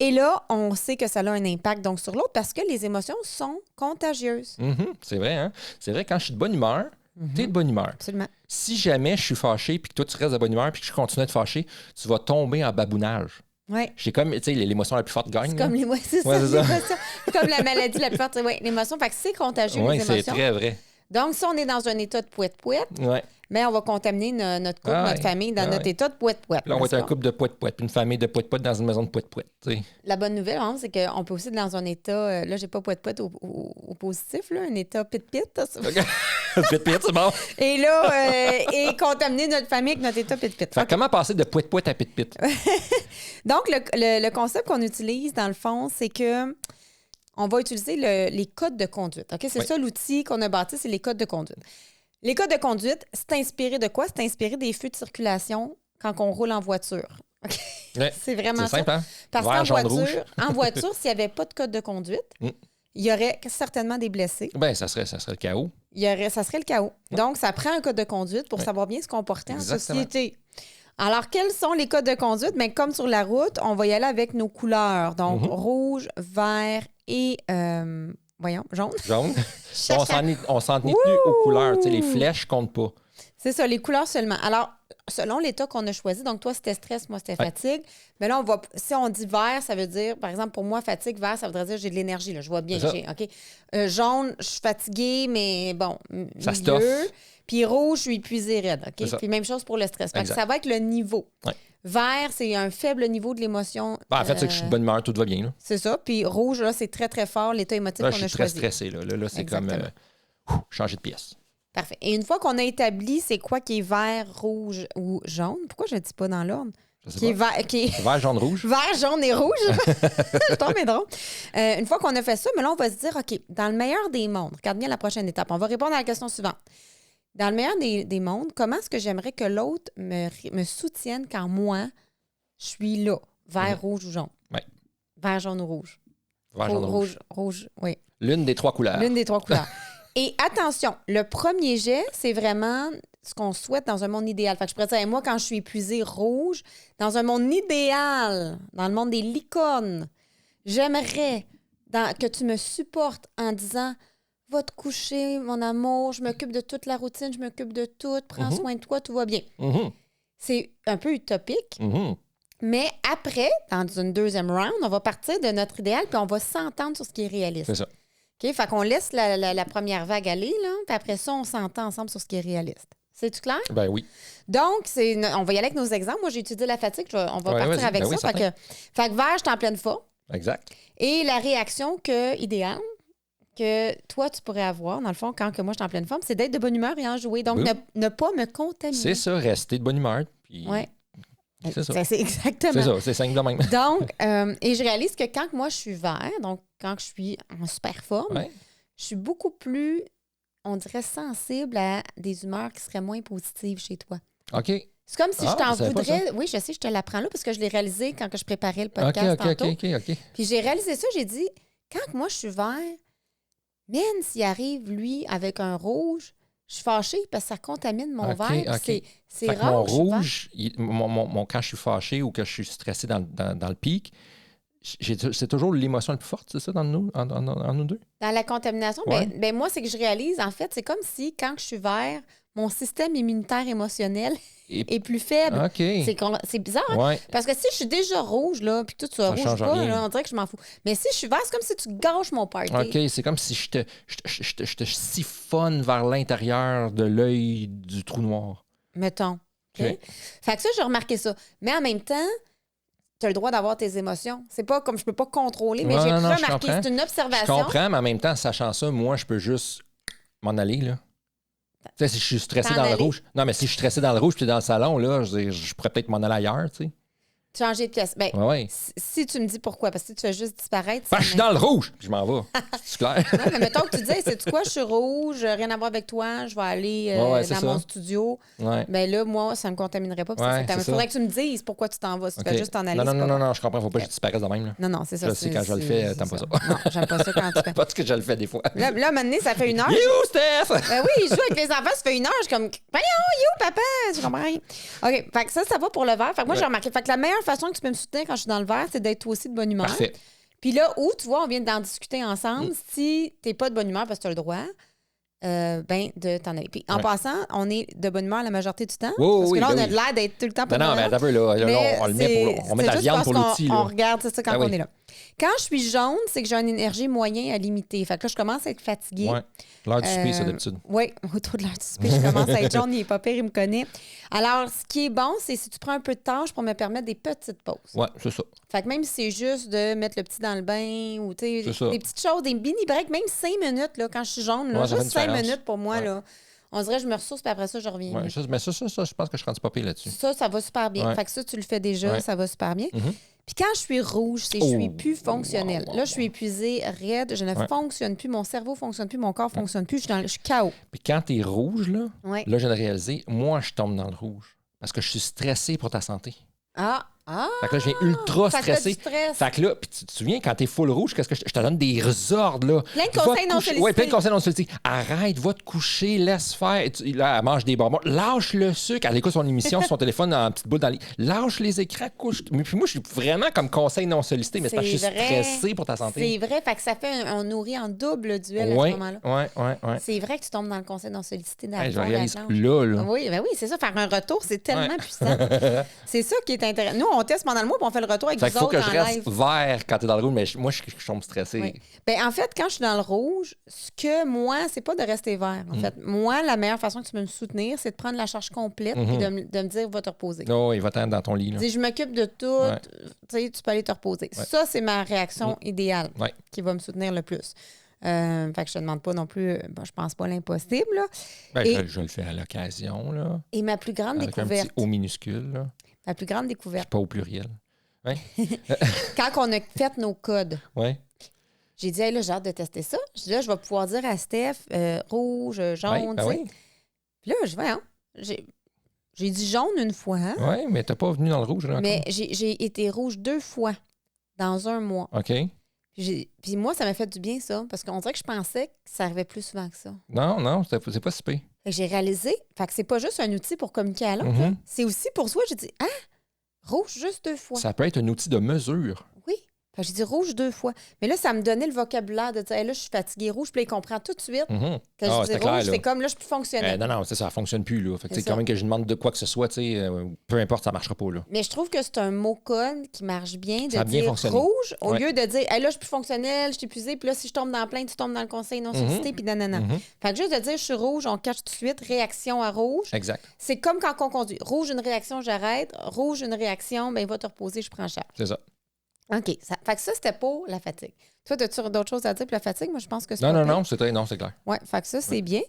Et là, on sait que ça a un impact donc sur l'autre parce que les émotions sont contagieuses. C'est vrai, hein? C'est vrai, quand je suis de bonne humeur, t'es de bonne humeur. Absolument. Si jamais je suis fâché puis que toi, tu restes de bonne humeur puis que je continue à te fâcher, tu vas tomber en babounage. Oui. J'ai comme, tu sais, l'émotion la plus forte gagne. C'est comme l'émotion. C'est Ouais, c'est ça. l'émotion. C'est comme la maladie la plus forte. Oui, l'émotion. Fait que c'est contagieux, Oui, les c'est émotions. très vrai. Donc, si on est dans un état de pouette-pouette, Ouais. mais on va contaminer notre couple, notre famille dans notre état de pouette-pouette. Là, on va être un N'est-ce pas? couple de pouette-pouette, puis une famille de pouette-pouette dans une maison de pouette-pouette. Tu sais. La bonne nouvelle, hein, c'est qu'on peut aussi être dans un état, là, j'ai pas pouette-pouette au positif, là, un état pit-pit. Pit-pit, c'est bon. Et là, et contaminer notre famille avec notre état pit-pit. Fait que comment passer de pouette-pouette à pit-pit? Donc, le concept qu'on utilise, dans le fond, c'est que on va utiliser les codes de conduite. OK? C'est ça l'outil qu'on a bâti, c'est les codes de conduite. Les codes de conduite, c'est inspiré de quoi? C'est inspiré des feux de circulation quand on roule en voiture. OK? Ouais. C'est vraiment C'est ça. simple, hein? Parce Vert, qu'en jaune, voiture, rouge. s'il n'y avait pas de code de conduite, il y aurait certainement des blessés. Ben, ça serait le chaos. Ça serait le chaos. Donc, ça prend un code de conduite pour savoir bien se comporter en société. Alors, quels sont les codes de conduite? Bien, comme sur la route, on va y aller avec nos couleurs. Donc, rouge, vert et, jaune. Jaune. On s'en tenait tenu aux couleurs. Tu sais, les flèches comptent pas. C'est ça, les couleurs seulement. Alors, selon l'état qu'on a choisi, donc toi, c'était stress, moi, c'était fatigue. Mais là, si on dit vert, ça veut dire, par exemple, pour moi, fatigue, vert, ça voudrait dire j'ai de l'énergie, là, je vois bien. OK. Jaune, je suis fatiguée, mais bon, ça milieu. Puis rouge, je suis épuisée raide. OK? Puis même chose pour le stress. Fait que ça va être le niveau. Ouais. Vert, c'est un faible niveau de l'émotion. Ben, en fait, c'est que je suis de bonne humeur, tout va bien. Là. C'est ça. Puis rouge, là, c'est très, très fort, l'état émotif là, qu'on a choisi. je suis très stressé. Là c'est comme changer de pièce. Parfait. Et une fois qu'on a établi c'est quoi qui est vert, rouge ou jaune, pourquoi je ne dis pas dans l'ordre? Vert, jaune, rouge. Vert, jaune et rouge. C'est tombé drôle. Une fois qu'on a fait ça, mais là, on va se dire, OK, dans le meilleur des mondes, regarde bien la prochaine étape. On va répondre à la question suivante. Dans le meilleur des mondes, comment est-ce que j'aimerais que l'autre me soutienne quand moi, je suis là, vert, rouge ou jaune? Oui. Vert, jaune ou rouge? Vert, jaune, rouge. Rouge, oui. L'une des trois couleurs. L'une des trois couleurs. Et attention, le premier jet, c'est vraiment ce qu'on souhaite dans un monde idéal. Fait que je pourrais dire, moi, quand je suis épuisée, rouge, dans un monde idéal, dans le monde des licornes, j'aimerais que tu me supportes en disant, va te coucher, mon amour, je m'occupe de toute la routine, je m'occupe de tout, prends soin de toi, tout va bien. C'est un peu utopique, mais après, dans une deuxième round, on va partir de notre idéal puis on va s'entendre sur ce qui est réaliste. C'est ça. OK? Fait qu'on laisse la première vague aller, là, puis après ça, on s'entend ensemble sur ce qui est réaliste. C'est-tu clair? Ben oui. Donc, on va y aller avec nos exemples. Moi, j'ai étudié la fatigue. On va partir avec ça. Fait que vert, je suis en pleine forme. Exact. Et la réaction idéale que toi, tu pourrais avoir, dans le fond, quand que moi, je suis en pleine forme, c'est d'être de bonne humeur et en jouer. Donc, ne pas me contaminer. C'est ça, rester de bonne humeur. Oui. C'est ça. C'est exactement. C'est ça, c'est simple de même. Donc, et je réalise que quand moi, je suis vert, donc quand je suis en super forme, je suis beaucoup plus, on dirait, sensible à des humeurs qui seraient moins positives chez toi. OK. C'est comme si je t'en je savais pas voudrais. ça. Oui, je sais, je te l'apprends là parce que je l'ai réalisé quand je préparais le podcast tantôt. OK. Puis j'ai réalisé ça, j'ai dit, quand moi, je suis vert, même s'il arrive, lui, avec un rouge, je suis fâchée parce que ça contamine mon verre. OK. C'est rare. Mon rouge, quand je suis fâché ou que je suis stressé dans le pic, c'est toujours l'émotion la plus forte, c'est ça, en nous deux? Dans la contamination, ben moi, c'est que je réalise, en fait, c'est comme si, quand je suis vert, mon système immunitaire émotionnel est plus faible. OK. C'est bizarre, hein? Ouais. Parce que si je suis déjà rouge, là, puis tout ça rouge pas, là, on dirait que je m'en fous. Mais si je suis vert, c'est comme si tu gâches mon party. OK, c'est comme si je te siphonne vers l'intérieur de l'œil du trou noir. Mettons. Okay? Fait que ça, j'ai remarqué ça. Mais en même temps, tu as le droit d'avoir tes émotions. C'est pas comme je peux pas contrôler, mais j'ai remarqué, c'est une observation. Je comprends, mais en même temps, sachant ça, moi, je peux juste m'en aller, là. Tu sais, si je suis stressé dans le rouge. Non, mais si je suis stressé dans le rouge puis dans le salon, là, je pourrais peut-être m'en aller ailleurs, tu sais. Changer de pièce. Ben, Ouais. si tu me dis pourquoi, parce que si tu fais juste disparaître... Je suis dans le rouge, je m'en vais. C'est clair? Non, mais mettons que tu dis, c'est quoi, je suis rouge, rien à voir avec toi, je vais aller dans mon studio. Ouais. Ben là, moi, ça me contaminerait pas. Il faudrait que tu me dises pourquoi tu t'en vas. Si tu fais juste t'en aller. Non, je comprends. Faut pas que je disparaisse de même. Là. Non, c'est ça. Je sais, quand je le fais, t'aimes pas ça. Non, j'aime pas ça quand tu fais. Parce que je le fais des fois. Là, à un moment donné, ça fait 1 heure. You, Steph! Ben oui, je joue avec les enfants, ça fait 1 heure. Je suis comme, voyons, you, papa. Je comprends rien. OK, fait que ça va pour le verre. Fait que moi, j'ai remarqué. Fait que la meilleure façon que tu peux me soutenir quand je suis dans le verre, c'est d'être toi aussi de bonne humeur. Parfait. Puis là, où, tu vois, on vient d'en discuter ensemble. Si t'es pas de bonne humeur parce que tu as le droit, de t'en aller. Puis en passant, on est de bonne humeur la majorité du temps. Parce que là, on a l'air d'être tout le temps pas de bonne humeur. Non, mais attends un peu, là, on le met pour... On met de la viande pour l'outil. On regarde, c'est ça, quand on est là. Quand je suis jaune, c'est que j'ai une énergie moyenne à limiter. Fait que là, je commence à être fatiguée. Ouais. L'heure du souper, ça, d'habitude. Oui, autour de l'heure du souper, je commence à être jaune. Il est pas pire, il me connaît. Alors, ce qui est bon, c'est si tu prends un peu de tâche pour me permettre des petites pauses. Oui, c'est ça. Fait que même si c'est juste de mettre le petit dans le bain ou des petites choses, des mini breaks, même 5 minutes, là, quand je suis jaune, là, juste 5 minutes pour moi, là, on dirait que je me ressource, puis après ça, je reviens. Ouais, mais ça, je pense que je suis rendu pas pire là-dessus. Ça va super bien. Fait que ça, tu le fais déjà, ça va super bien. Puis quand je suis rouge, c'est que je suis plus fonctionnelle. Là, je suis épuisée, raide, je ne fonctionne plus, mon cerveau fonctionne plus, mon corps fonctionne plus, je suis KO. Puis quand t'es rouge, là, là, je viens de réaliser, moi, je tombe dans le rouge. Parce que je suis stressé pour ta santé. Fait que là, je viens ultra stressé. Fait que là, puis tu te souviens, quand t'es full rouge, qu'est-ce que je te donne des ordres, là. Plein de conseils non sollicités. Oui, plein de conseils non sollicités. Arrête, va te coucher, laisse faire. Là, elle mange des bonbons. Lâche le sucre. Elle écoute son émission sur son téléphone en petite boule dans les. Lâche les écrans, couche. Mais puis moi, je suis vraiment comme conseil non sollicité, mais c'est parce que je suis stressé pour ta santé. C'est vrai. Fait que ça fait on nourrit en double duel à ce moment-là. Oui. C'est vrai que tu tombes dans le conseil non sollicité. Je réalise là. Oui, ben oui, c'est ça. Faire un retour, c'est tellement puissant. C'est ça qui est intéressant. Nous, on teste pendant le mois, puis on fait le retour avec vous autres. Faut que je reste vert quand t'es dans le rouge, mais moi, je tombe stressé. Oui. Ben, en fait, quand je suis dans le rouge, ce que moi, c'est pas de rester vert. En fait, moi, la meilleure façon que tu peux me soutenir, c'est de prendre la charge complète et de me dire, va te reposer. Oh, il va t'être dans ton lit. Là. Je m'occupe de tout. Tu peux aller te reposer. Ça, c'est ma réaction idéale qui va me soutenir le plus. Fait que je te demande pas non plus, je pense pas l'impossible. Là. Ben, je le fais à l'occasion. Là. Et ma plus grande avec découverte. Un petit O minuscule. Là. Ma plus grande découverte. Pas au pluriel. Ouais. Quand on a fait nos codes, j'ai dit, hey, là, j'ai hâte de tester ça. Je dis, là, je vais pouvoir dire à Steph, rouge, jaune, tu sais. Puis là, je vais, j'ai dit jaune une fois. Hein? Oui, mais t'as pas venu dans le rouge. Là, mais j'ai été rouge 2 fois dans un mois. OK. Puis moi, ça m'a fait du bien, ça, parce qu'on dirait que je pensais que ça arrivait plus souvent que ça. Non, c'est pas si pire. J'ai réalisé, fait que c'est pas juste un outil pour communiquer à l'autre, c'est aussi pour soi. J'ai dit, rouge juste 2 fois. Ça peut être un outil de mesure. Oui. Fait que j'ai dit rouge 2 fois. Mais là, ça me donnait le vocabulaire de dire, hey, là, je suis fatiguée rouge, puis là, il comprend tout de suite. Que je dis rouge, c'est comme, là, je suis plus fonctionnelle. Non, ça fonctionne plus, là. Fait que quand même que je demande de quoi que ce soit, peu importe, ça marchera pas, là. Mais je trouve que c'est un mot code qui marche bien de ça a bien dire fonctionné. Rouge, au lieu de dire, hey, là, je suis plus fonctionnelle, je suis épuisée, puis là, si je tombe dans la plainte, tu tombes dans le conseil non sollicité, puis nanana. Fait que juste de dire, je suis rouge, on cache tout de suite, réaction à rouge. Exact. C'est comme quand on conduit. Rouge, une réaction, j'arrête. Rouge, une réaction, ben, va te reposer, je prends charge. C'est ça. OK. Fait que ça, c'était pour la fatigue. Toi, as-tu d'autres choses à dire pour la fatigue? Moi, je pense que c'est Non, c'est clair. Oui, fait que ça, c'est bien.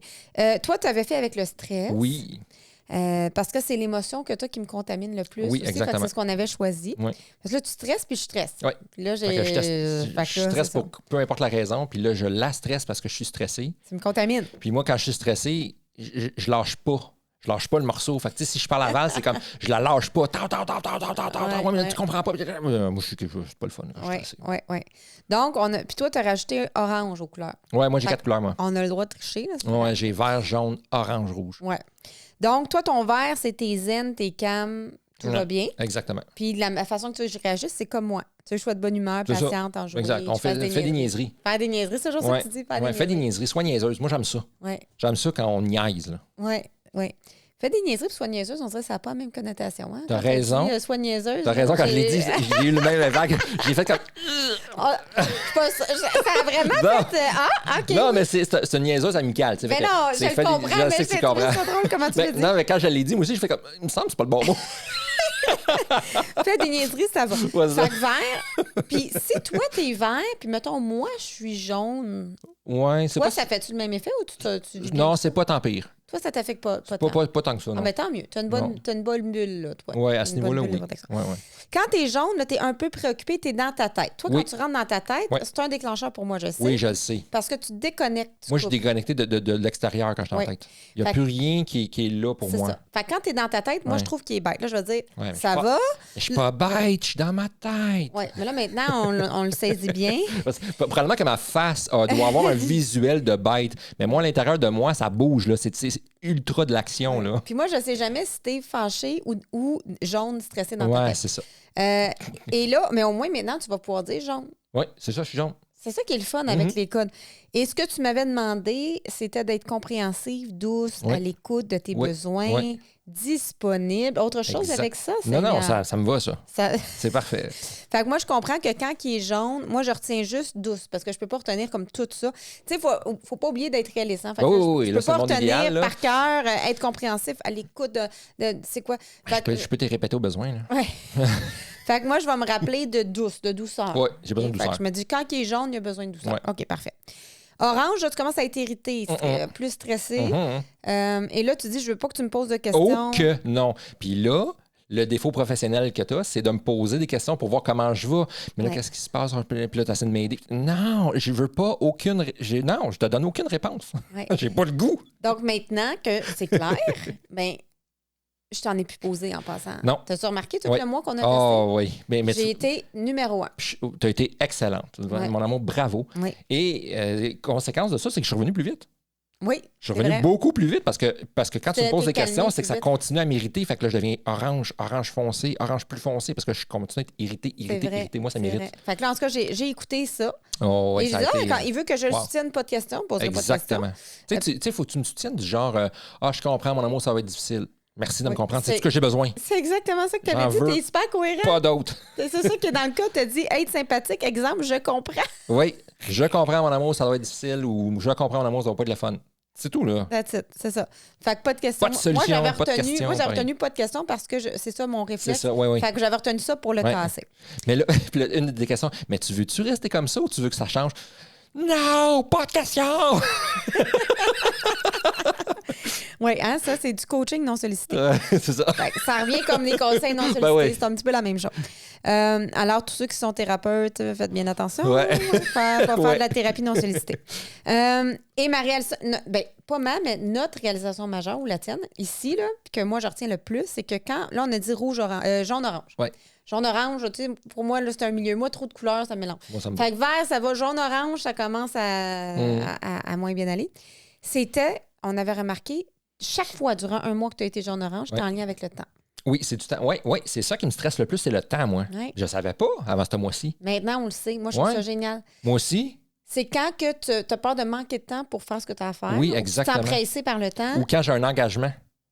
Toi, tu avais fait avec le stress. Oui. Parce que c'est l'émotion que toi qui me contamine le plus. Oui, aussi, exactement. C'est ce qu'on avait choisi. Oui. Parce que là, tu stresses, puis je stresse. Oui. Puis là, je stresse pour peu importe la raison, puis là, je la stresse parce que je suis stressé. Tu me contamines. Puis moi, quand je suis stressé, je lâche pas. Je lâche pas le morceau. Fait que, si je parle à Val, c'est comme, je la lâche pas. Mais tu comprends pas. Moi, c'est pas le fun. Oui. Donc, puis toi, tu as rajouté orange aux couleurs. Oui, moi, j'ai 4 couleurs, moi. On a le droit de tricher. Oui, j'ai vert, jaune, orange, rouge. Oui. Donc, toi, ton vert, c'est tes zen, tes cam, tout va bien. Exactement. Puis la façon que tu réagis, c'est comme moi. Tu sais, je suis de bonne humeur, patiente, en journée. Exact. On fait des niaiseries. Faire des niaiseries, c'est toujours ça que tu dis. Fais des niaiseries. Sois niaiseuse. Moi, j'aime ça. Ouais. J'aime ça quand on niaise. Oui. Fais des niaiseries, puis sois niaiseuse, on dirait que ça n'a pas la même connotation. Hein? T'as raison. Sois niaiseuse. T'as raison, quand je l'ai dit, j'ai eu le même vague. J'ai fait comme. Ça a vraiment fait. OK. Non, mais c'est une niaiseuse amicale. Mais non, je le comprends, mais c'est drôle comment tu l'as dit. Non, mais quand je l'ai dit, moi aussi, je fais comme. Il me semble que c'est pas le bon mot. Fais des niaiseries, ça va. Fait que vert. Puis si toi, t'es vert, puis mettons, moi, je suis jaune. Ouais, c'est toi, ça fait-tu le même effet ou tu non, c'est pas tant pire. Toi, ça t'affecte pas Pas, tant. pas tant que ça, non. Mais tant mieux. Tu as une bonne bulle, là, toi. Oui, à ce Une bonne niveau-là, bulle de oui. protection. Ouais. Quand tu es jaune, tu es un peu préoccupé, tu es dans ta tête. Toi, quand tu rentres dans ta tête, c'est un déclencheur pour moi, je sais. Oui, je le sais. Parce que tu te déconnectes. Moi, je suis déconnecté de l'extérieur quand je suis en tête. Il n'y a plus rien qui est là pour moi. C'est ça. Fait que quand tu es dans ta tête, moi, je trouve qu'il est bête. Là, je vais dire, ça va. va. Je suis pas bête, je suis dans ma tête. Oui, mais là, maintenant, on le saisit bien. Probablement que ma face doit avoir un visuel de bête. Mais moi, à l'intérieur de moi, ça bouge. Là. C'est ultra de l'action. Là. Puis moi, je sais jamais si t'es fâché ou jaune, stressé dans ta tête. Ouais, c'est ça. Et là, mais au moins, maintenant, tu vas pouvoir dire jaune. Oui, c'est ça, je suis jaune. C'est ça qui est le fun avec les codes. Et ce que tu m'avais demandé, c'était d'être compréhensive, douce, à l'écoute de tes besoins, disponible. Autre chose avec ça? Non, ça me va, ça. C'est parfait. Fait que moi, je comprends que quand il est jaune, moi, je retiens juste douce parce que je peux pas retenir comme tout ça. Tu sais, faut pas oublier d'être réaliste. Hein? Fait que je peux pas retenir par cœur, être compréhensif, à l'écoute de c'est quoi? Je peux te répéter au besoin. Là. Ouais. Fait que moi, je vais me rappeler de douceur. Oui, j'ai besoin de douceur. Fait que je me dis, quand il est jaune, il a besoin de douceur. Ouais. OK, parfait. Orange, là, tu commences à être irrité, plus stressé. Et là, tu dis, je veux pas que tu me poses de questions. Oh que non. Puis là, le défaut professionnel que tu as, c'est de me poser des questions pour voir comment je vais. Mais là, qu'est-ce qui se passe? Puis là, tu essaies de m'aider. Non, je veux pas aucune... Non, je te donne aucune réponse. Ouais. J'ai pas le goût. Donc, maintenant que c'est clair, ben je t'en ai plus posé en passant. Non. T'as-tu remarqué tout le mois qu'on a testé? Oh oui. Mais j'ai été numéro 1. Tu as été excellente. Mon amour, bravo. Oui. Et conséquence de ça, c'est que je suis revenu plus vite. Oui. Je suis revenu beaucoup plus vite parce que quand tu me poses des questions, c'est que ça continue à m'irriter. Fait que là, je deviens orange foncé, orange plus foncé parce que je continue à être irrité. Moi, ça m'irrite. Fait que là, en tout cas, j'ai écouté ça. Oh, ouais, et je dis, quand il veut que je le soutienne, pas de questions, poserai pas de questions. Exactement. Tu sais, il faut que tu me soutiennes du genre, je comprends, mon amour, ça va être difficile. Merci de me comprendre. C'est ce que j'ai besoin. C'est exactement ça que tu avais dit. Tu es super cohérent. Pas d'autre. C'est ça que dans le cas, tu as dit être sympathique. Exemple, je comprends. Oui, je comprends, mon amour, ça va être difficile ou je comprends, mon amour, ça va pas être le fun. C'est tout, là. That's it, c'est ça. Fait que pas de questions. Pas de solution, moi, pas de questions. Moi, j'avais retenu pas de questions parce que c'est ça mon réflexe. C'est ça, oui. Fait que j'avais retenu ça pour le tasser. Mais là, une des questions, mais tu veux-tu rester comme ça ou tu veux que ça change? Non, pas de questions! Oui, hein, ça, c'est du coaching non sollicité. C'est ça. Ça revient comme les conseils non sollicités. C'est un petit peu la même chose. Alors, tous ceux qui sont thérapeutes, faites bien attention. Pas faire de la thérapie non sollicitée. Et ma réalisation, mais notre réalisation majeure, ou la tienne, ici, là, que moi, je retiens le plus, c'est que quand, là, on a dit jaune-orange. Ouais. Jaune-orange, tu sais, pour moi, là, c'est un milieu. Moi, trop de couleurs, ça me mélange. Moi, ça me fait que vert, ça va. Jaune-orange, ça commence à moins bien aller. On avait remarqué, chaque fois durant un mois que tu as été jaune-orange, tu es en lien avec le temps. Oui, c'est du temps. Oui, c'est ça qui me stresse le plus, c'est le temps, moi. Ouais. Je savais pas avant ce mois-ci. Maintenant, on le sait. Moi, je trouve ça génial. Moi aussi. C'est quand que tu as peur de manquer de temps pour faire ce que tu as à faire. Oui, exactement. Tu t'empresser par le temps. Ou quand j'ai un engagement.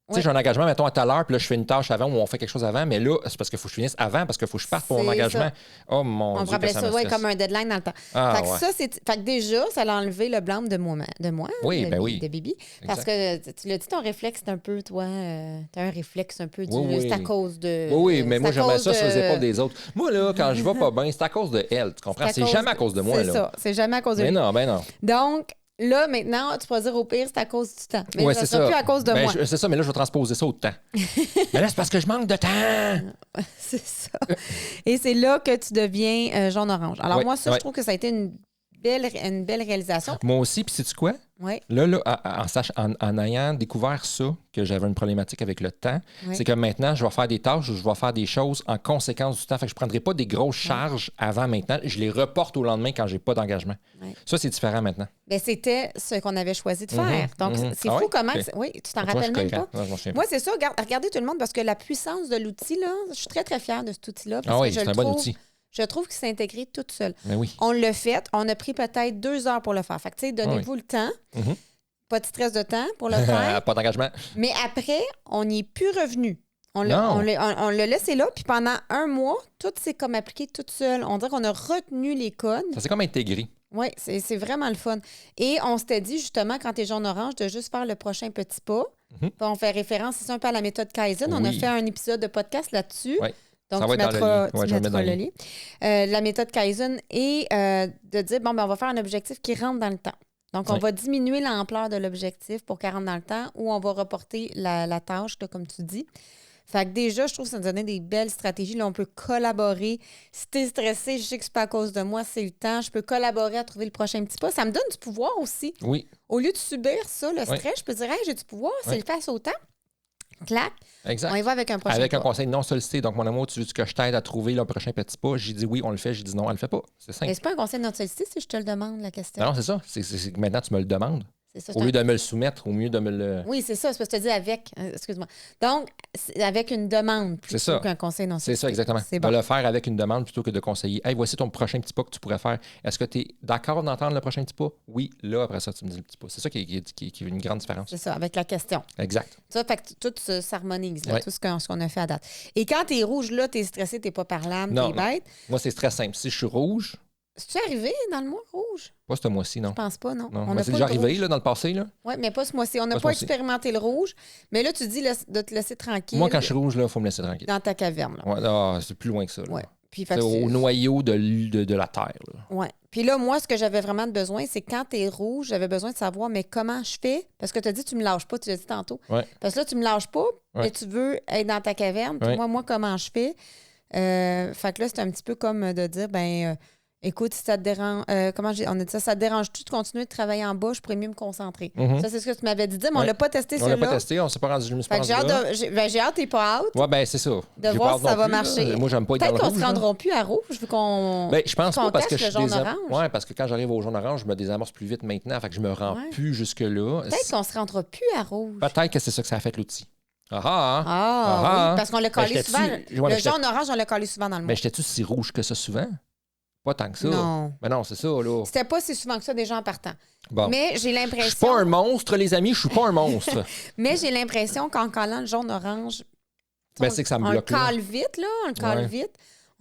Tu sais, j'ai un engagement, mettons, à telle heure, puis là, je fais une tâche avant ou on fait quelque chose avant, mais là, c'est parce qu'il faut que je finisse avant, parce qu'il faut que je parte pour mon engagement. Ça. Oh mon Dieu. On rappelait ça, comme un deadline dans le temps. Fait que déjà, ça a enlevé le blâme de moi. Oui, de Bibi. Parce que tu l'as dit, ton réflexe, c'est un peu, toi, t'as un réflexe un peu c'est à cause de. Oui, mais moi, j'aimerais ça sur les épaules des autres. Moi, là, quand je vais pas bien, c'est à cause de elle. Tu comprends? C'est jamais à cause de moi, là. C'est ça. C'est jamais à cause de lui. Ben non. Donc, là, maintenant, tu pourras dire au pire, c'est à cause du temps. Mais ça sera plus à cause de moi. C'est ça, mais là, je vais transposer ça au temps. Mais là, c'est parce que je manque de temps. C'est ça. Et c'est là que tu deviens jaune-orange. Alors, moi, ça, je trouve que ça a été une belle réalisation. Moi aussi, puis sais-tu quoi? Oui. Là, en ayant découvert ça, que j'avais une problématique avec le temps, c'est que maintenant, je vais faire des tâches, je vais faire des choses en conséquence du temps. Fait que je ne prendrai pas des grosses charges avant maintenant. Je les reporte au lendemain quand je n'ai pas d'engagement. Oui. Ça, c'est différent maintenant. Bien, c'était ce qu'on avait choisi de faire. Donc, c'est fou comment... Oui, tu t'en rappelles même pas? Moi, c'est ça. Regardez tout le monde, parce que la puissance de l'outil, là, je suis très, très fière de cet outil-là. C'est un bon outil. Je trouve qu'il s'est intégré toute seule. Oui. On l'a fait. On a pris peut-être 2 heures pour le faire. Fait que, tu sais, donnez-vous le temps. Pas de stress de temps pour le faire. Pas d'engagement. Mais après, on n'y est plus revenu. On l'a laissé là, puis pendant 1 mois, tout s'est comme appliqué toute seule. On dirait qu'on a retenu les codes. Ça s'est comme intégré. Oui, c'est vraiment le fun. Et on s'était dit, justement, quand tu es jaune-orange, de juste faire le prochain petit pas. Puis on fait référence, c'est un peu à la méthode Kaizen. On a fait un épisode de podcast là-dessus. Oui. Donc, tu mettras le lien. La méthode Kaizen est de dire, on va faire un objectif qui rentre dans le temps. Donc, on va diminuer l'ampleur de l'objectif pour qu'elle rentre dans le temps ou on va reporter la tâche, là, comme tu dis. Fait que déjà, je trouve que ça nous donnait des belles stratégies. Là, on peut collaborer. Si t'es stressé, je sais que c'est pas à cause de moi, c'est le temps. Je peux collaborer à trouver le prochain petit pas. Ça me donne du pouvoir aussi. Oui. Au lieu de subir ça, le stress, je peux dire, hey, j'ai du pouvoir, c'est le face au temps. Clac. Exact. On y va avec un prochain Avec pas. un conseil non sollicité. Donc, mon amour, tu veux que je t'aide à trouver le prochain petit pas? J'ai dit oui, on le fait. J'ai dit non, elle le fait pas. C'est simple. Mais c'est pas un conseil non sollicité si je te le demande, la question. Non, c'est ça. C'est que maintenant, tu me le demandes. C'est ça, Au lieu de me le soumettre, au mieux de me le... Oui, c'est ça. C'est parce que je te dis avec. Excuse-moi. Donc, avec une demande plutôt qu'un conseil non sollicité. C'est ça, exactement. C'est bon. De le faire avec une demande plutôt que de conseiller. Hey, voici ton prochain petit pas que tu pourrais faire. Est-ce que tu es d'accord d'entendre le prochain petit pas? Oui. Là, après ça, tu me dis le petit pas. C'est ça qui est une grande différence. C'est ça, avec la question. Exact. Ça fait que tout s'harmonise, là, Ouais. tout ce qu'on a fait à date. Et quand t'es rouge, là, t'es stressé, t'es pas parlable, Non, t'es bête. Moi, c'est très simple. Si je suis rouge, C'est-tu arrivé dans le mois rouge? pas ce mois-ci, non. Je pense pas, non. Non, On mais a c'est pas déjà de arrivé rouge. là, dans le passé. Là. Oui, mais pas ce mois-ci. On n'a Pas ce pas mois-ci. expérimenté le rouge. Mais là, tu dis de te laisser tranquille. Moi, quand je suis rouge, il faut me laisser tranquille. dans ta caverne. Là. Ouais, ah, c'est plus loin que ça. là. Ouais. Puis, fait C'est que au noyau de la Terre. Là. Ouais. Puis là, moi, ce que j'avais vraiment besoin, c'est quand t'es rouge, j'avais besoin de savoir, mais comment je fais? Parce que tu as dit, tu me lâches pas, tu l'as dit tantôt. Ouais. Parce que là, tu me lâches pas, mais tu veux être dans ta caverne. Puis Ouais. moi, comment je fais? Fait que là, c'est un petit peu comme de dire, écoute, si ça te dérange, on a dit ça te dérange-tu de continuer de travailler en bas? Je pourrais mieux me concentrer. Mhm. Ça, c'est ce que tu m'avais dit, mais on Ouais. l'a pas testé, On l'a pas celui-là. testé, on s'est pas rendu, je me suis Fait pas que rendu là. j'ai hâte, t'es pas hâte. Ouais, ben c'est ça. De J'ai voir pas hâte si ça non va plus, là. marcher. Moi, j'aime pas être dans Peut-être le qu'on rouge. se là. rendra plus à rouge, vu qu'on. Ben, je pense qu'on pas parce que teste je le suis jaune-orange. Ouais, parce que quand j'arrive au jaune-orange, je me désamorce plus vite maintenant. Fait que je me rends Ouais. plus jusque-là. Peut-être qu'on se rendra plus à rouge. Peut-être que c'est ça que ça a fait l'outil. Ah ah! Ah, oui, parce qu'on l'a collé j'étais-tu- souvent. ouais, Le mais j'étais- jaune-orange, on l'a collé souvent dans le Mais mois. j'étais-tu si rouge que ça souvent? Pas tant que ça. Non. Mais non, c'est ça, là. C'était pas si souvent que ça, déjà en partant. Bon. Mais j'ai Je suis l'impression. pas un monstre, les amis. Je suis pas un monstre. Mais j'ai l'impression qu'en collant le jaune-orange, Ben, c'est que ça me on le bloque là. colle vite, là. On le colle Ouais. vite.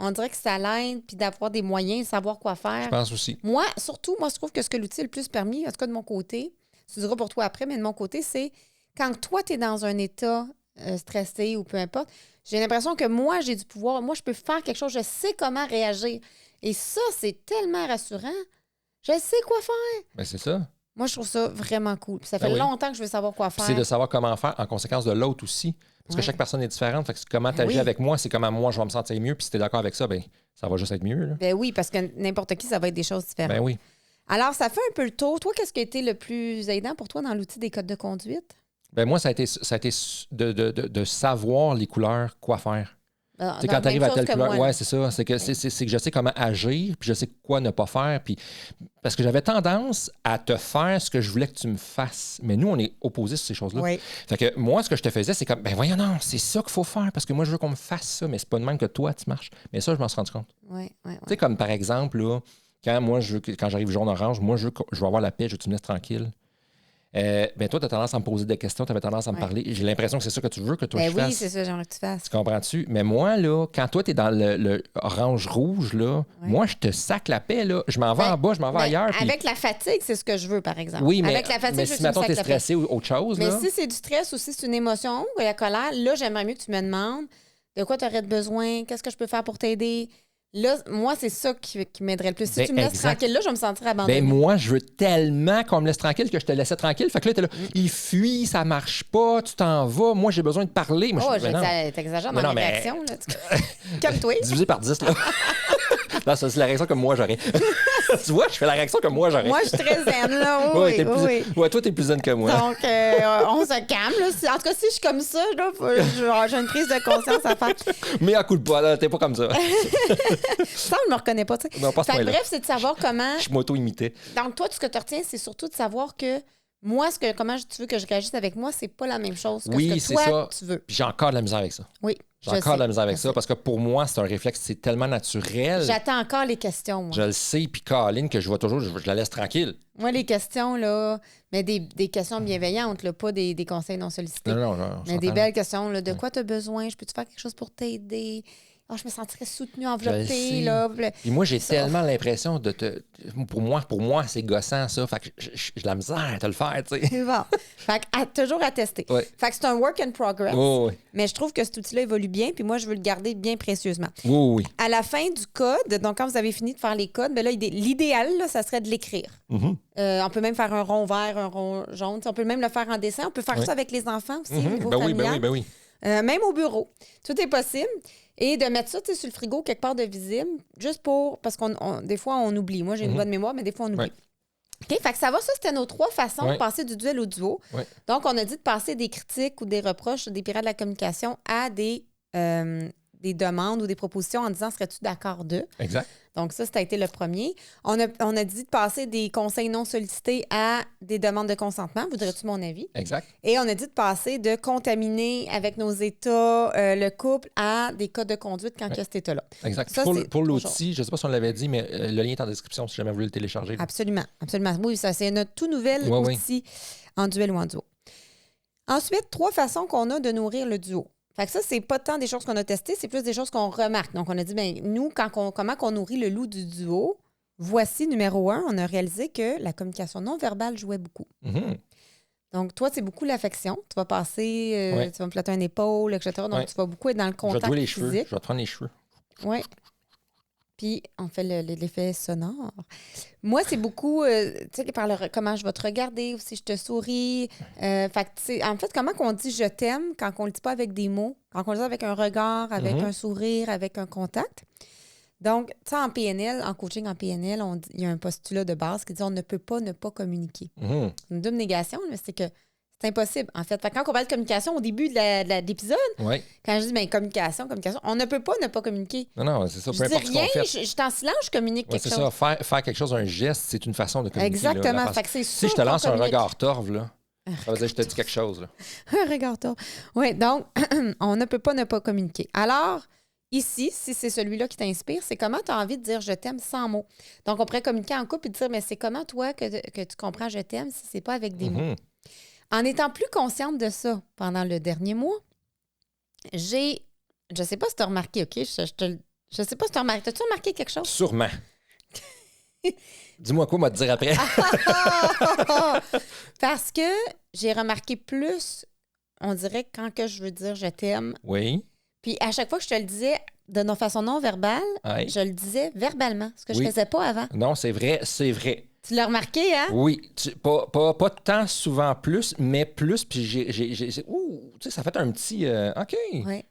On dirait que ça l'aide, puis d'avoir des moyens, de savoir quoi faire. Je pense aussi. Moi, je trouve que ce que l'outil a le plus permis, en tout cas de mon côté, tu diras pour toi après, mais de mon côté, c'est quand toi, tu es dans un état stressé ou peu importe, j'ai l'impression que moi, j'ai du pouvoir. Moi, je peux faire quelque chose, je sais comment réagir. Et ça, c'est tellement rassurant. Je sais quoi faire. Ben, c'est ça. Moi, je trouve ça vraiment cool. Puis ça fait Ben oui. longtemps que je veux savoir quoi Puis faire. c'est de savoir comment faire en conséquence de l'autre aussi. Parce que Ouais. chaque personne est différente. Fait que comment tu agis oui. avec moi, c'est comment moi je vais me sentir mieux. Puis si tu es d'accord avec ça, ben ça va juste être mieux. Là. Ben oui, parce que n'importe qui, ça va être des choses différentes. Ben oui. Alors, ça fait un peu le tour. Toi, qu'est-ce qui a été le plus aidant pour toi dans l'outil des codes de conduite? Ben moi, ça a été de savoir les couleurs, quoi faire. Tu sais, quand tu arrives à telle couleur, ouais, c'est ça. C'est que, c'est que je sais comment agir, puis je sais quoi ne pas faire. Puis, parce que j'avais tendance à te faire ce que je voulais que tu me fasses. Mais nous, on est opposés sur ces choses-là. Oui. Fait que moi, ce que je te faisais, c'est comme, ben voyons, non, c'est ça qu'il faut faire, parce que moi, je veux qu'on me fasse ça, mais c'est pas de même que toi, tu marches. Mais ça, je m'en suis rendu compte. Oui, oui, Tu sais, comme par exemple, là, quand j'arrive jaune-orange, moi, je veux avoir la paix, je veux que tu me laisses tranquille. Ben toi, tu as tendance à me poser des questions, tu avais tendance à me parler. J'ai l'impression que c'est ça que tu veux que toi Ben je oui, fasse. c'est ça, j'aimerais que tu fasses. Tu comprends-tu? Mais moi, là, quand toi, tu es dans le orange-rouge, là, moi, je te sac la paix, là. Je m'en vais en bas, je m'en vais ailleurs. Puis... Avec la fatigue, c'est ce que je veux, par exemple. Oui, mais, avec la fatigue, mais je veux si, que tu me mettons, sacs t'es la paix. stressé ou autre chose, Mais là... si c'est du stress ou si c'est une émotion ou la colère, là, j'aimerais mieux que tu me demandes de quoi tu aurais besoin, qu'est-ce que je peux faire pour t'aider. Là, moi, c'est ça qui m'aiderait le plus. Si Ben, tu me laisses exact. tranquille, là, je vais me sentir abandonnée. Ben moi, je veux tellement qu'on me laisse tranquille que je te laissais tranquille. Fait que là, t'es là, il fuit, ça marche pas, tu t'en vas. Moi, j'ai besoin de parler. Moi, Oh, ben non. t'exagères Mais dans non, mes mais- réactions. Là. Calme-toi. Divisé par 10, là. Non, ça, c'est la réaction que moi, j'aurais. Tu vois, je fais la réaction que moi, j'aurais. Moi, je suis très zen, là. Oui, Ouais, t'es plus... oui. ouais, toi, t'es plus zen que moi. Donc, on se calme. Là. En tout cas, si je suis comme ça, là, j'ai une prise de conscience à faire. Mais à coup de pas, là, t'es pas comme ça. Ça, on ne me reconnaît pas. Tu sais. Non, pas à ce Fait que point-là. bref, c'est de savoir comment. Je m'auto-imitais. Donc, toi, ce que tu retiens, c'est surtout de savoir que moi, comment tu veux que je réagisse avec moi, c'est pas la même chose que Oui, ce que c'est toi, ça. tu veux. Puis j'ai encore de la misère avec ça. Oui. J'ai je encore de la sais, misère avec je ça sais. parce que pour moi, c'est un réflexe, c'est tellement naturel. J'attends encore les questions, moi. Je le sais, puis Caroline, que je vois toujours, je la laisse tranquille. Moi, les questions, là, mais des questions bienveillantes, là, pas des conseils non sollicités. Non, on Mais des s'entend. belles questions, là, de quoi tu as besoin? Je peux-tu faire quelque chose pour t'aider? je me sentirais soutenue, Je le enveloppée. sais. Là. Puis moi, j'ai Ça, tellement l'impression de te... Pour moi, c'est gossant, ça. Fait que j'ai de la misère à te le faire, tu sais. C'est bon. Fait que, toujours à tester. Ouais. Fait que c'est un work in progress. Oui, Mais je trouve que cet outil-là évolue bien, puis moi, je veux le garder bien précieusement. oui. À la fin du code, donc quand vous avez fini de faire les codes, ben là, l'idéal, là, ça serait de l'écrire. On peut même faire un rond vert, un rond jaune. On peut même le faire en dessin. On peut faire ça avec les enfants aussi, au niveau familial. Ben oui. Même au bureau. Tout est possible. Et de mettre ça sur le frigo quelque part de visible, juste pour... Parce qu'on des fois, on oublie. Moi, j'ai une bonne mémoire, mais des fois, on oublie. Ouais. OK, fait que ça va, ça, c'était nos 3 façons de passer du duel au duo. Ouais. Donc, on a dit de passer des critiques ou des reproches des pirates de la communication à des demandes ou des propositions en disant « Serais-tu d'accord de? » Exact. Donc, ça a été le premier. On a dit de passer des conseils non sollicités à des demandes de consentement. Voudrais-tu mon avis? Exact. Et on a dit de passer de contaminer avec nos états le couple à des codes de conduite quand il y a cet état-là. Exact. Ça, pour l'outil, je ne sais pas si on l'avait dit, mais le lien est en description si jamais vous voulez le télécharger. Absolument. Oui, ça, c'est notre tout nouvel outil en duel ou en duo. Ensuite, 3 façons qu'on a de nourrir le duo. Fait que ça, c'est pas tant des choses qu'on a testées, c'est plus des choses qu'on remarque. Donc, on a dit, nous, comment qu'on nourrit le loup du duo, voici numéro 1, on a réalisé que la communication non verbale jouait beaucoup. Donc, toi, c'est beaucoup l'affection. Tu vas passer, tu vas me flatter une épaule, etc. Donc, tu vas beaucoup être dans le contact les physique. cheveux. Je vais te prendre les cheveux. Oui. Puis, on fait l'effet sonore. Moi, c'est beaucoup, tu sais, par comment je vais te regarder ou si je te souris. Fait que, en fait, comment qu'on dit « je t'aime » quand on le dit pas avec des mots, quand on le dit avec un regard, avec un sourire, avec un contact. Donc, tu sais, en PNL, en coaching en PNL, il y a un postulat de base qui dit « on ne peut pas ne pas communiquer ». Une double négation, mais c'est que c'est impossible, en fait. Fait que quand on parle de communication au début de l'épisode, quand je dis communication, on ne peut pas ne pas communiquer. Non, c'est ça. Je dis rien, je suis en silence, je communique quelque chose. C'est ça. Faire quelque chose, un geste, c'est une façon de communiquer. Exactement. Là, fait que c'est si je te lance un regard torve, là, ça veut dire que je te dis quelque chose. Là. Un regard torve. Oui, donc, on ne peut pas ne pas communiquer. Alors, ici, si c'est celui-là qui t'inspire, c'est comment tu as envie de dire « je t'aime » sans mots. Donc, on pourrait communiquer en couple et dire « mais c'est comment, toi, que tu comprends « je t'aime » si c'est pas avec des mots. » En étant plus consciente de ça pendant le dernier mois, je sais pas si tu as remarqué, OK? Je sais pas si tu as remarqué. As-tu remarqué quelque chose? Sûrement. Dis-moi quoi, moi te dire après. Parce que j'ai remarqué plus, on dirait, quand que je veux dire « je t'aime ». Oui. Puis à chaque fois que je te le disais de façon non verbale, je le disais verbalement, ce que je faisais pas avant. Non, c'est vrai. Tu l'as remarqué, hein? Oui. Pas tant souvent plus, mais plus. Puis tu sais, ça fait un petit... OK. Oui.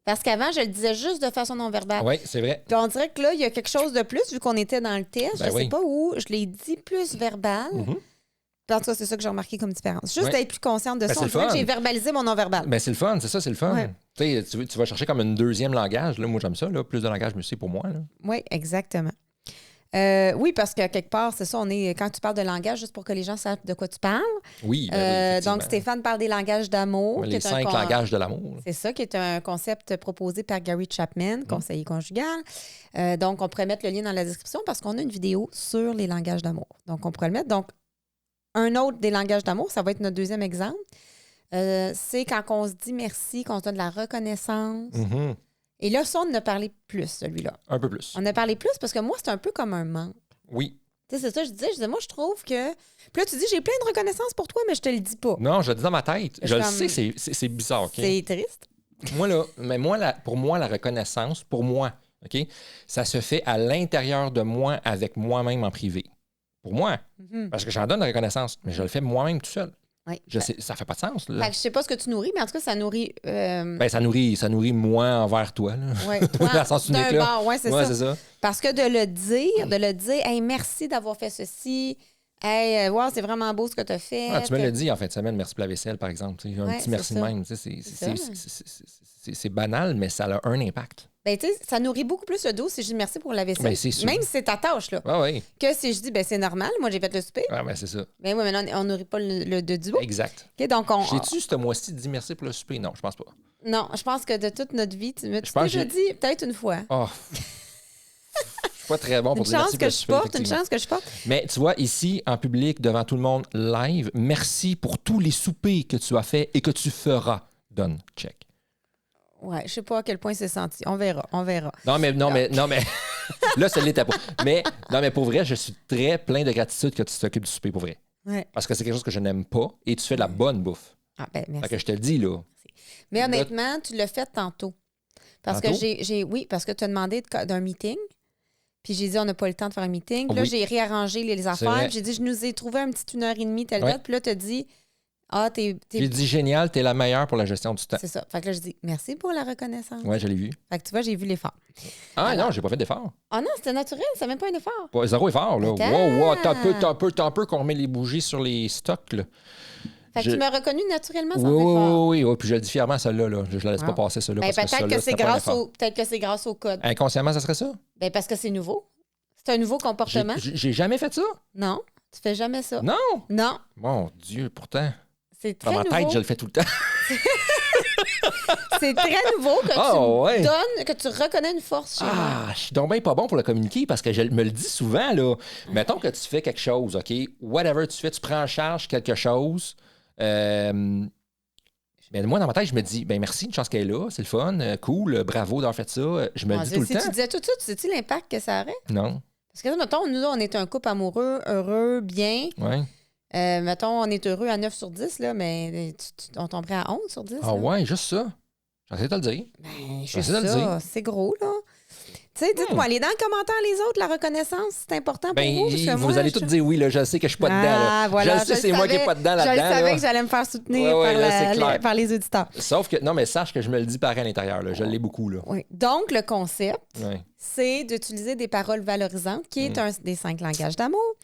Parce qu'avant, je le disais juste de façon non verbale. Oui, c'est vrai. Puis on dirait que là, il y a quelque chose de plus, vu qu'on était dans le test. Je sais pas où, je l'ai dit plus verbal. Puis en tout cas, c'est ça que j'ai remarqué comme différence. Juste d'être plus consciente de ça. On dirait que j'ai verbalisé mon non verbal. Ben, c'est le fun, c'est ça, c'est le fun. Ouais. Tu vas chercher comme un deuxième langage. Là. Moi, j'aime ça. Là. Plus de langage, mais c'est pour moi. Là. Oui, exactement. Oui, parce que quelque part, c'est ça, quand tu parles de langage, juste pour que les gens savent de quoi tu parles. Oui. Donc, Stéphane parle des langages d'amour. Les 5 langages de l'amour. C'est ça, qui est un concept proposé par Gary Chapman, conseiller conjugal. Donc, on pourrait mettre le lien dans la description parce qu'on a une vidéo sur les langages d'amour. Donc, on pourrait le mettre. Donc, un autre des langages d'amour, ça va être notre deuxième exemple. C'est quand on se dit merci, qu'on se donne de la reconnaissance. Et là, ça, on en a parlé plus, celui-là. Un peu plus. On a parlé plus parce que moi, c'est un peu comme un manque. Oui. Tu sais, c'est ça, je disais, moi, je trouve que... Puis là, tu dis, j'ai plein de reconnaissance pour toi, mais je te le dis pas. Non, je le dis dans ma tête. Je le sais, c'est bizarre, OK? C'est triste. Pour moi, la reconnaissance, pour moi, OK, ça se fait à l'intérieur de moi, avec moi-même en privé. Pour moi. Parce que j'en donne la reconnaissance, mais je le fais moi-même tout seul. Oui. Ça fait pas de sens. Là. Fait que je sais pas ce que tu nourris, mais en tout cas, ça nourrit... Ben, ça nourrit moi envers toi. Là. Ouais, toi, dans le sens unique, là. C'est ça. Parce que de le dire, hey, merci d'avoir fait ceci, hey, wow, c'est vraiment beau ce que tu as fait. Tu me l'as dit en fin de semaine, merci pour la vaisselle, par exemple. Un petit merci de même. C'est banal, mais ça a un impact. Ben, tu sais, ça nourrit beaucoup plus le dos si je dis merci pour la vaisselle. Ben, c'est sûr. Même si c'est ta tâche, là. Que si je dis, ben, c'est normal, moi, j'ai fait le souper. Ben, c'est ça. Ben oui, mais on nourrit pas le duo. Exact. Okay, donc j'ai-tu ce mois-ci dit merci pour le souper? Non, je pense pas. Non, je pense que de toute notre vie, tu m'as déjà dit peut-être une fois. Oh. Je suis pas très bon pour dire merci pour le souper. Une chance que je porte. Mais tu vois, ici, en public, devant tout le monde, live, merci pour tous les soupers que tu as faits et que tu feras. Donne, check. Ouais, je sais pas à quel point c'est senti. On verra. Non, mais là, ça l'était pas. Mais pour vrai, je suis très plein de gratitude que tu t'occupes du souper, pour vrai. Ouais. Parce que c'est quelque chose que je n'aime pas et tu fais de la bonne bouffe. Ah, ben, merci. Fait que je te le dis, là. Mais honnêtement, tu l'as fait tantôt. Parce que oui, parce que tu as demandé d'un meeting. Puis j'ai dit, on n'a pas le temps de faire un meeting. Puis là, j'ai réarrangé les affaires. Puis j'ai dit, je nous ai trouvé un petit 1h30, telle date. Puis là, tu as dit, J'ai dit, génial, t'es la meilleure pour la gestion du temps. C'est ça. Fait que là, je dis, merci pour la reconnaissance. Ouais, je l'ai vu. Fait que tu vois, j'ai vu l'effort. Non, j'ai pas fait d'effort. Ah non, c'était naturel, c'est même pas un effort. Pas, zéro effort, là. Wow, t'as un peu qu'on remet les bougies sur les stocks, là. Fait que tu m'as reconnu naturellement sans effort. Oui, puis je le dis fièrement, celle-là. Là. Je la laisse pas passer, celle-là. Ben, peut-être que c'est grâce au code. Inconsciemment, ça serait ça? Ben, parce que c'est nouveau. C'est un nouveau comportement. J'ai jamais fait ça? Non, tu fais jamais ça. Non? Non. Mon Dieu, pourtant. C'est très nouveau. Dans ma tête, je le fais tout le temps. C'est très nouveau que tu donnes, que tu reconnais une force chez moi. Je suis donc bien pas bon pour le communiquer parce que je me le dis souvent, là. Mettons que tu fais quelque chose, OK? Whatever tu fais, tu prends en charge quelque chose. Mais moi, dans ma tête, je me dis, ben merci, une chance qu'elle est là, c'est le fun, cool, bravo d'avoir fait ça. Je me le dis tout le temps. Si tu disais tout ça, tu sais-tu l'impact que ça aurait? Non. Parce que, mettons, nous, on est un couple amoureux, heureux, bien. Ouais. Mettons, on est heureux à 9 sur 10, là, mais on tomberait à 11 sur 10. Ah ouais, juste ça. J'essaie de te le dire. Ben, juste ça, c'est gros, là. Tu sais, dites-moi, les dans le commentaire, les autres, la reconnaissance, c'est important pour vous? Parce que vous allez tous dire oui, là. Je sais que je suis pas dedans. Là. Voilà, je sais, c'est moi qui n'ai pas dedans là-dedans. Je le savais que j'allais me faire soutenir par les auditeurs. Sauf que, non, mais sache que je me le dis pareil à l'intérieur. Là. Je l'ai beaucoup. Là. Oui. Donc, le concept, c'est d'utiliser des paroles valorisantes, qui est un des 5 langages d'amour.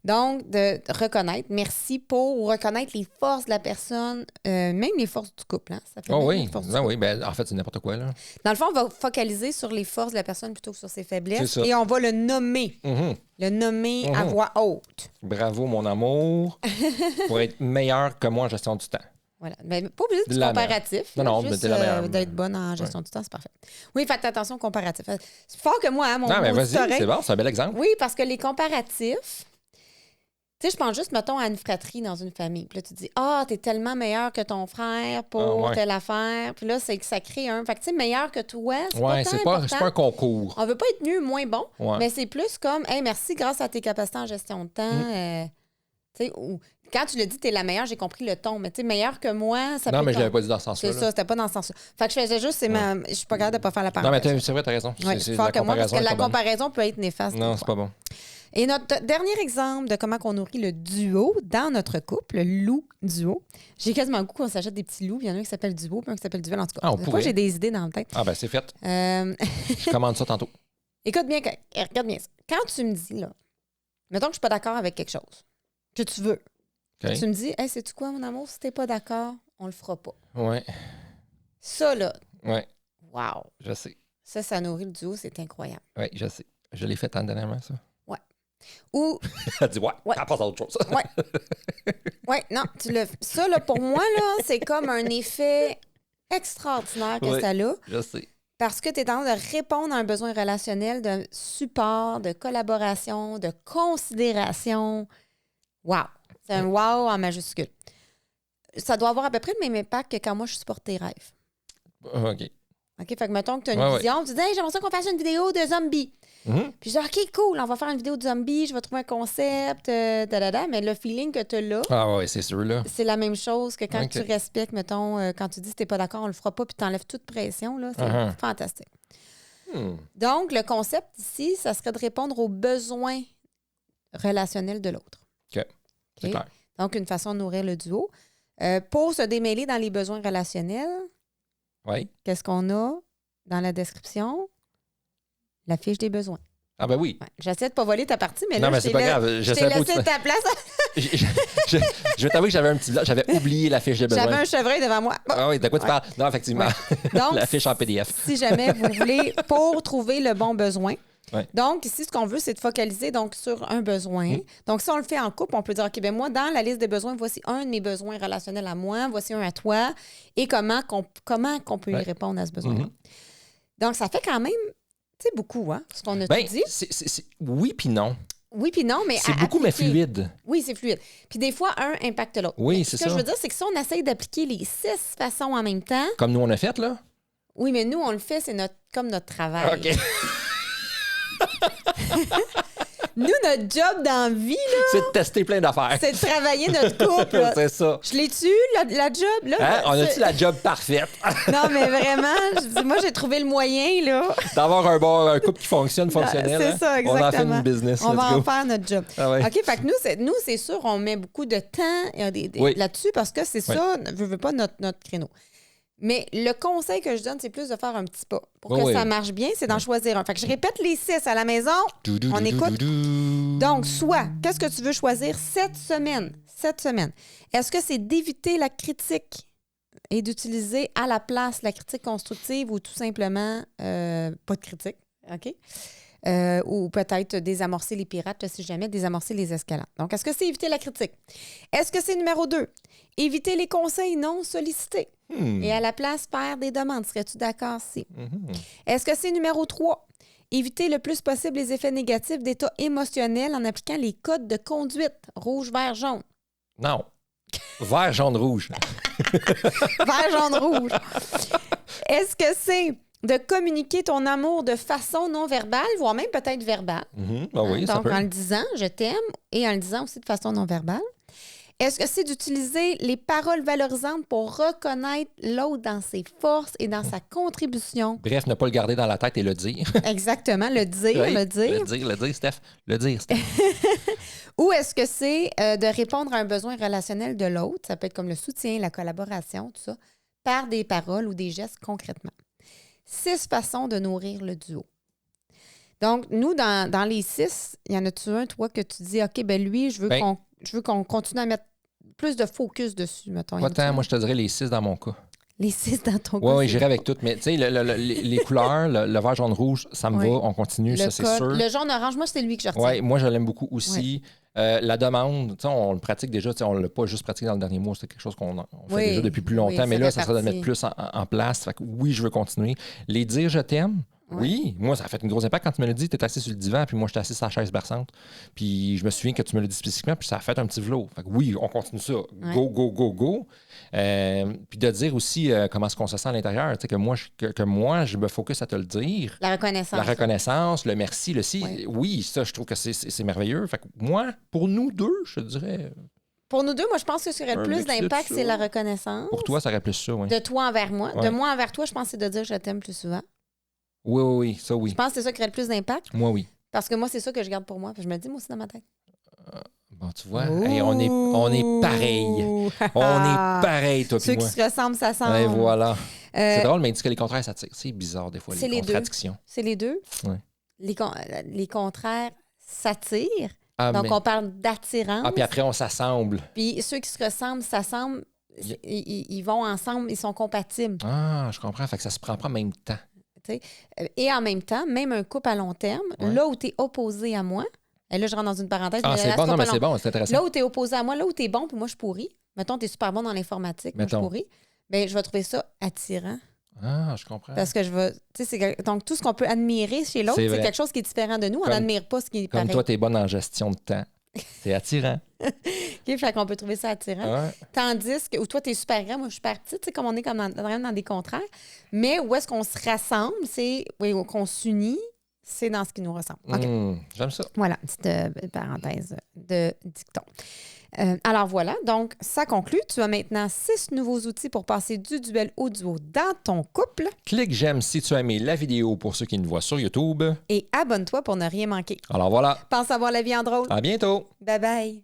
Donc, de reconnaître, merci pour, ou reconnaître les forces de la personne, même les forces du couple. Hein? Ça fait oui, ben, en fait, c'est n'importe quoi. Là. Dans le fond, on va focaliser sur les forces de la personne plutôt que sur ses faiblesses. Et on va le nommer. Le nommer à voix haute. Bravo, mon amour, pour être meilleur que moi en gestion du temps. Voilà. Mais pas obligé de comparatif. Non, juste, d'être bonne en gestion du temps, c'est parfait. Oui, faites attention au comparatif. C'est fort que moi, hein, mon non, mais vas-y, c'est bon, c'est un bel exemple. Oui, parce que les comparatifs... Tu sais, je pense juste, mettons, à une fratrie dans une famille. Puis là, tu dis, t'es tellement meilleur que ton frère pour telle affaire. Puis là, c'est que ça crée un. Fait que, tu sais, meilleur que toi, c'est pas un concours. On veut pas être mieux ou moins bon, mais c'est plus comme, hey, merci, grâce à tes capacités en gestion de temps. Tu sais, quand tu le dis, t'es la meilleure, j'ai compris le ton. Mais tu sais, meilleur que moi, ça peut. Non, mais je l'avais pas dit dans ce sens-là. C'est ça, c'était pas dans ce sens-là. Fait que je faisais juste, je suis pas capable de pas faire la parenthèse. Non, mais c'est vrai, t'as raison. C'est fort que moi, parce que la comparaison peut être néfaste. Non, c'est pas bon. Et notre dernier exemple de comment on nourrit le duo dans notre couple, le loup-duo. J'ai quasiment le goût qu'on s'achète des petits loups. Il y en a un qui s'appelle Duo, puis un qui s'appelle Duvel. En tout cas, moi, j'ai des idées dans la tête. Ah, ben c'est fait. Je commande ça tantôt. Écoute bien, regarde bien ça. Quand tu me dis, là, mettons que je suis pas d'accord avec quelque chose, que tu veux, que tu me dis, hey, sais-tu quoi, mon amour, si t'es pas d'accord, on le fera pas. Ouais. Ça, là. Ouais. Wow. Je sais. Ça nourrit le duo, c'est incroyable. Oui, je sais. Je l'ai fait en dernièrement, ça. Ou. Elle dit, ça passe à autre chose. Oui, non, ça, là, pour moi, là, c'est comme un effet extraordinaire que ça a. Je sais. Parce que tu es en train de répondre à un besoin relationnel, de support, de collaboration, de considération. Wow! C'est un wow en majuscule. Ça doit avoir à peu près le même impact que quand moi, je supporte tes rêves. OK. OK, fait que mettons que tu as une vision, tu dis, hey, j'aimerais ça qu'on fasse une vidéo de zombies. Puis je dis, OK, cool, on va faire une vidéo de zombies, je vais trouver un concept, mais le feeling que tu as là, c'est sûr, là. C'est la même chose que quand tu respectes, mettons, quand tu dis que tu n'es pas d'accord, on le fera pas, puis tu enlèves toute pression, là. C'est fantastique. Donc, le concept ici, ça serait de répondre aux besoins relationnels de l'autre. OK. C'est clair. Donc, une façon de nourrir le duo. Pour se démêler dans les besoins relationnels, qu'est-ce qu'on a dans la description? La fiche des besoins. Ah ben oui. Ouais. J'essaie de pas voler ta partie, mais là, non, mais c'est pas grave. Je t'ai laissé ta place. je vais t'avouer que j'avais un petit... J'avais oublié la fiche des besoins. J'avais un chevreuil devant moi. Bon. Ah oui, de quoi tu parles? Non, effectivement. Donc, la fiche en PDF. Si jamais vous voulez, pour trouver le bon besoin. Donc, ici, ce qu'on veut, c'est de focaliser donc, sur un besoin. Donc, si on le fait en couple, on peut dire, OK, ben moi, dans la liste des besoins, voici un de mes besoins relationnels à moi, voici un à toi, et comment qu'on peut y répondre à ce besoin-là. Donc, ça fait quand même... C'est beaucoup, hein, ce qu'on a tout dit. Oui puis non. Oui puis non, mais... C'est beaucoup, mais fluide. Oui, c'est fluide. Puis des fois, un impacte l'autre. Oui, c'est ça. Ce que je veux dire, c'est que si on essaye d'appliquer les 6 façons en même temps... Comme nous, on a fait, là? Oui, mais nous, on le fait, c'est comme notre travail. OK. Nous, notre job dans la vie, là, C'est de tester plein d'affaires. c'est de travailler notre couple. Là. C'est ça. Je l'ai-tu, la job? Là? Hein? On a-tu la job parfaite? Non, mais vraiment, moi, j'ai trouvé le moyen, là. D'avoir un couple qui fonctionnel. C'est ça, exactement. On en fait une business. On va let's en go. faire notre job. Ah ouais. OK, fait que nous, c'est sûr, on met beaucoup de temps Oui. là-dessus parce que c'est ça, je veux pas notre créneau. Mais le conseil que je donne, c'est plus de faire un petit pas. Pour que ça marche bien, c'est d'en choisir un. Fait que je répète les 6 à la maison. On écoute. Donc, soit, qu'est-ce que tu veux choisir cette semaine? Est-ce que c'est d'éviter la critique et d'utiliser à la place la critique constructive ou tout simplement pas de critique? OK? Ou peut-être désamorcer les pirates, je sais jamais, désamorcer les escalades. Donc, est-ce que c'est éviter la critique? Est-ce que c'est numéro 2? Éviter les conseils non sollicités. Et à la place, faire des demandes. Serais-tu d'accord? Si. Est-ce que c'est numéro 3? Éviter le plus possible les effets négatifs d'état émotionnel en appliquant les codes de conduite. Rouge, vert, jaune. Non. Vert, jaune, rouge. Vert, jaune, rouge. Est-ce que c'est de communiquer ton amour de façon non verbale, voire même peut-être verbale? Ah oui, ça Donc, peut. en le disant, je t'aime, et en le disant aussi de façon non verbale. Est-ce que c'est d'utiliser les paroles valorisantes pour reconnaître l'autre dans ses forces et dans sa contribution? Bref, ne pas le garder dans la tête et le dire. Exactement, le dire, Oui, le dire. Le dire, Steph. Le dire, Steph. Ou est-ce que c'est de répondre à un besoin relationnel de l'autre, ça peut être comme le soutien, la collaboration, tout ça, par des paroles ou des gestes concrètement. 6 façons de nourrir le duo. Donc, nous, dans les 6, il y en a-tu un, toi, que tu dis, OK, ben lui, je veux qu'on continue à mettre plus de focus dessus, mettons. Pas tant, moi, je te dirais les 6 dans mon cas. Les 6 dans ton cas. Oui, j'irai avec toutes. Mais tu sais, les couleurs, le vert, jaune, rouge, ça me va. On continue, ça, c'est sûr. Le jaune, orange, moi, c'est lui que je retiens. Oui, moi, je l'aime beaucoup aussi. La demande, tu sais, on le pratique déjà. On ne l'a pas juste pratiqué dans le dernier mois. C'est quelque chose qu'on fait déjà depuis plus longtemps. Mais là, ça serait de mettre plus en place. Fait que oui, je veux continuer. Les dire je t'aime. Oui, moi, ça a fait un gros impact quand tu me l'as dit. Tu étais assis sur le divan, puis moi, j'étais assis sur la chaise berçante. Puis je me souviens que tu me l'as dit spécifiquement, puis ça a fait un petit vlog. Fait que oui, on continue ça. Go, go, go, go. Puis de dire aussi comment est-ce qu'on se sent à l'intérieur. Tu sais, que moi, je me focus à te le dire. La reconnaissance. La reconnaissance, le merci, le si. Oui, ça, je trouve que c'est merveilleux. Fait que moi, pour nous deux, je dirais. Pour nous deux, moi, je pense que ce qui aurait le plus d'impact, c'est la reconnaissance. Pour toi, ça aurait plus ça, oui. De toi envers moi. Ouais. De moi envers toi, je pense que c'est de dire je t'aime plus souvent. Oui, ça, oui. Je pense que c'est ça qui aurait le plus d'impact. Moi, oui. Parce que moi, c'est ça que je garde pour moi. Puis je me le dis, moi aussi, dans ma tête. Bon, tu vois, hey, on est pareil. On est pareil, toi Ceux et moi. qui se ressemblent, ça semble. Et voilà. C'est drôle, mais il dit que les contraires s'attirent. C'est bizarre, des fois, c'est les les contradictions. C'est les deux. Ouais. Les contraires s'attirent. Ah, Donc, on parle d'attirance. puis après, on s'assemble. Puis ceux qui se ressemblent, s'assemblent. Ils vont ensemble, ils sont compatibles. Ah, je comprends. Fait que ça se prend pas en même temps. Et en même temps, même un couple à long terme, là où tu es opposé à moi, et là, je rentre dans une parenthèse. Ah, c'est bon, non, mais c'est bon, c'est intéressant. Là où tu es opposé à moi, là où tu es bon, puis moi, je suis pourri. Mettons, tu es super bon dans l'informatique, moi, je suis pourri. Bien, je vais trouver ça attirant. Ah, je comprends. Parce que je vais. Donc, tout ce qu'on peut admirer chez l'autre, c'est quelque chose qui est différent de nous. On n'admire pas ce qui est pareil. Comme toi, tu es bonne en gestion de temps. C'est attirant. OK, fait qu'on peut trouver ça attirant. Ouais. Tandis que, ou toi, tu es super grand, moi, je suis super petite, comme on est comme dans des contraires. Mais où est-ce qu'on se rassemble, c'est qu'on s'unit, c'est dans ce qui nous ressemble. Okay. J'aime ça. Voilà, petite parenthèse de dicton. Alors voilà, donc ça conclut. Tu as maintenant 6 nouveaux outils pour passer du duel au duo dans ton couple. Clique j'aime si tu as aimé la vidéo pour ceux qui nous voient sur YouTube. Et abonne-toi pour ne rien manquer. Alors voilà. Pense à voir la vie en drôle. À bientôt. Bye bye.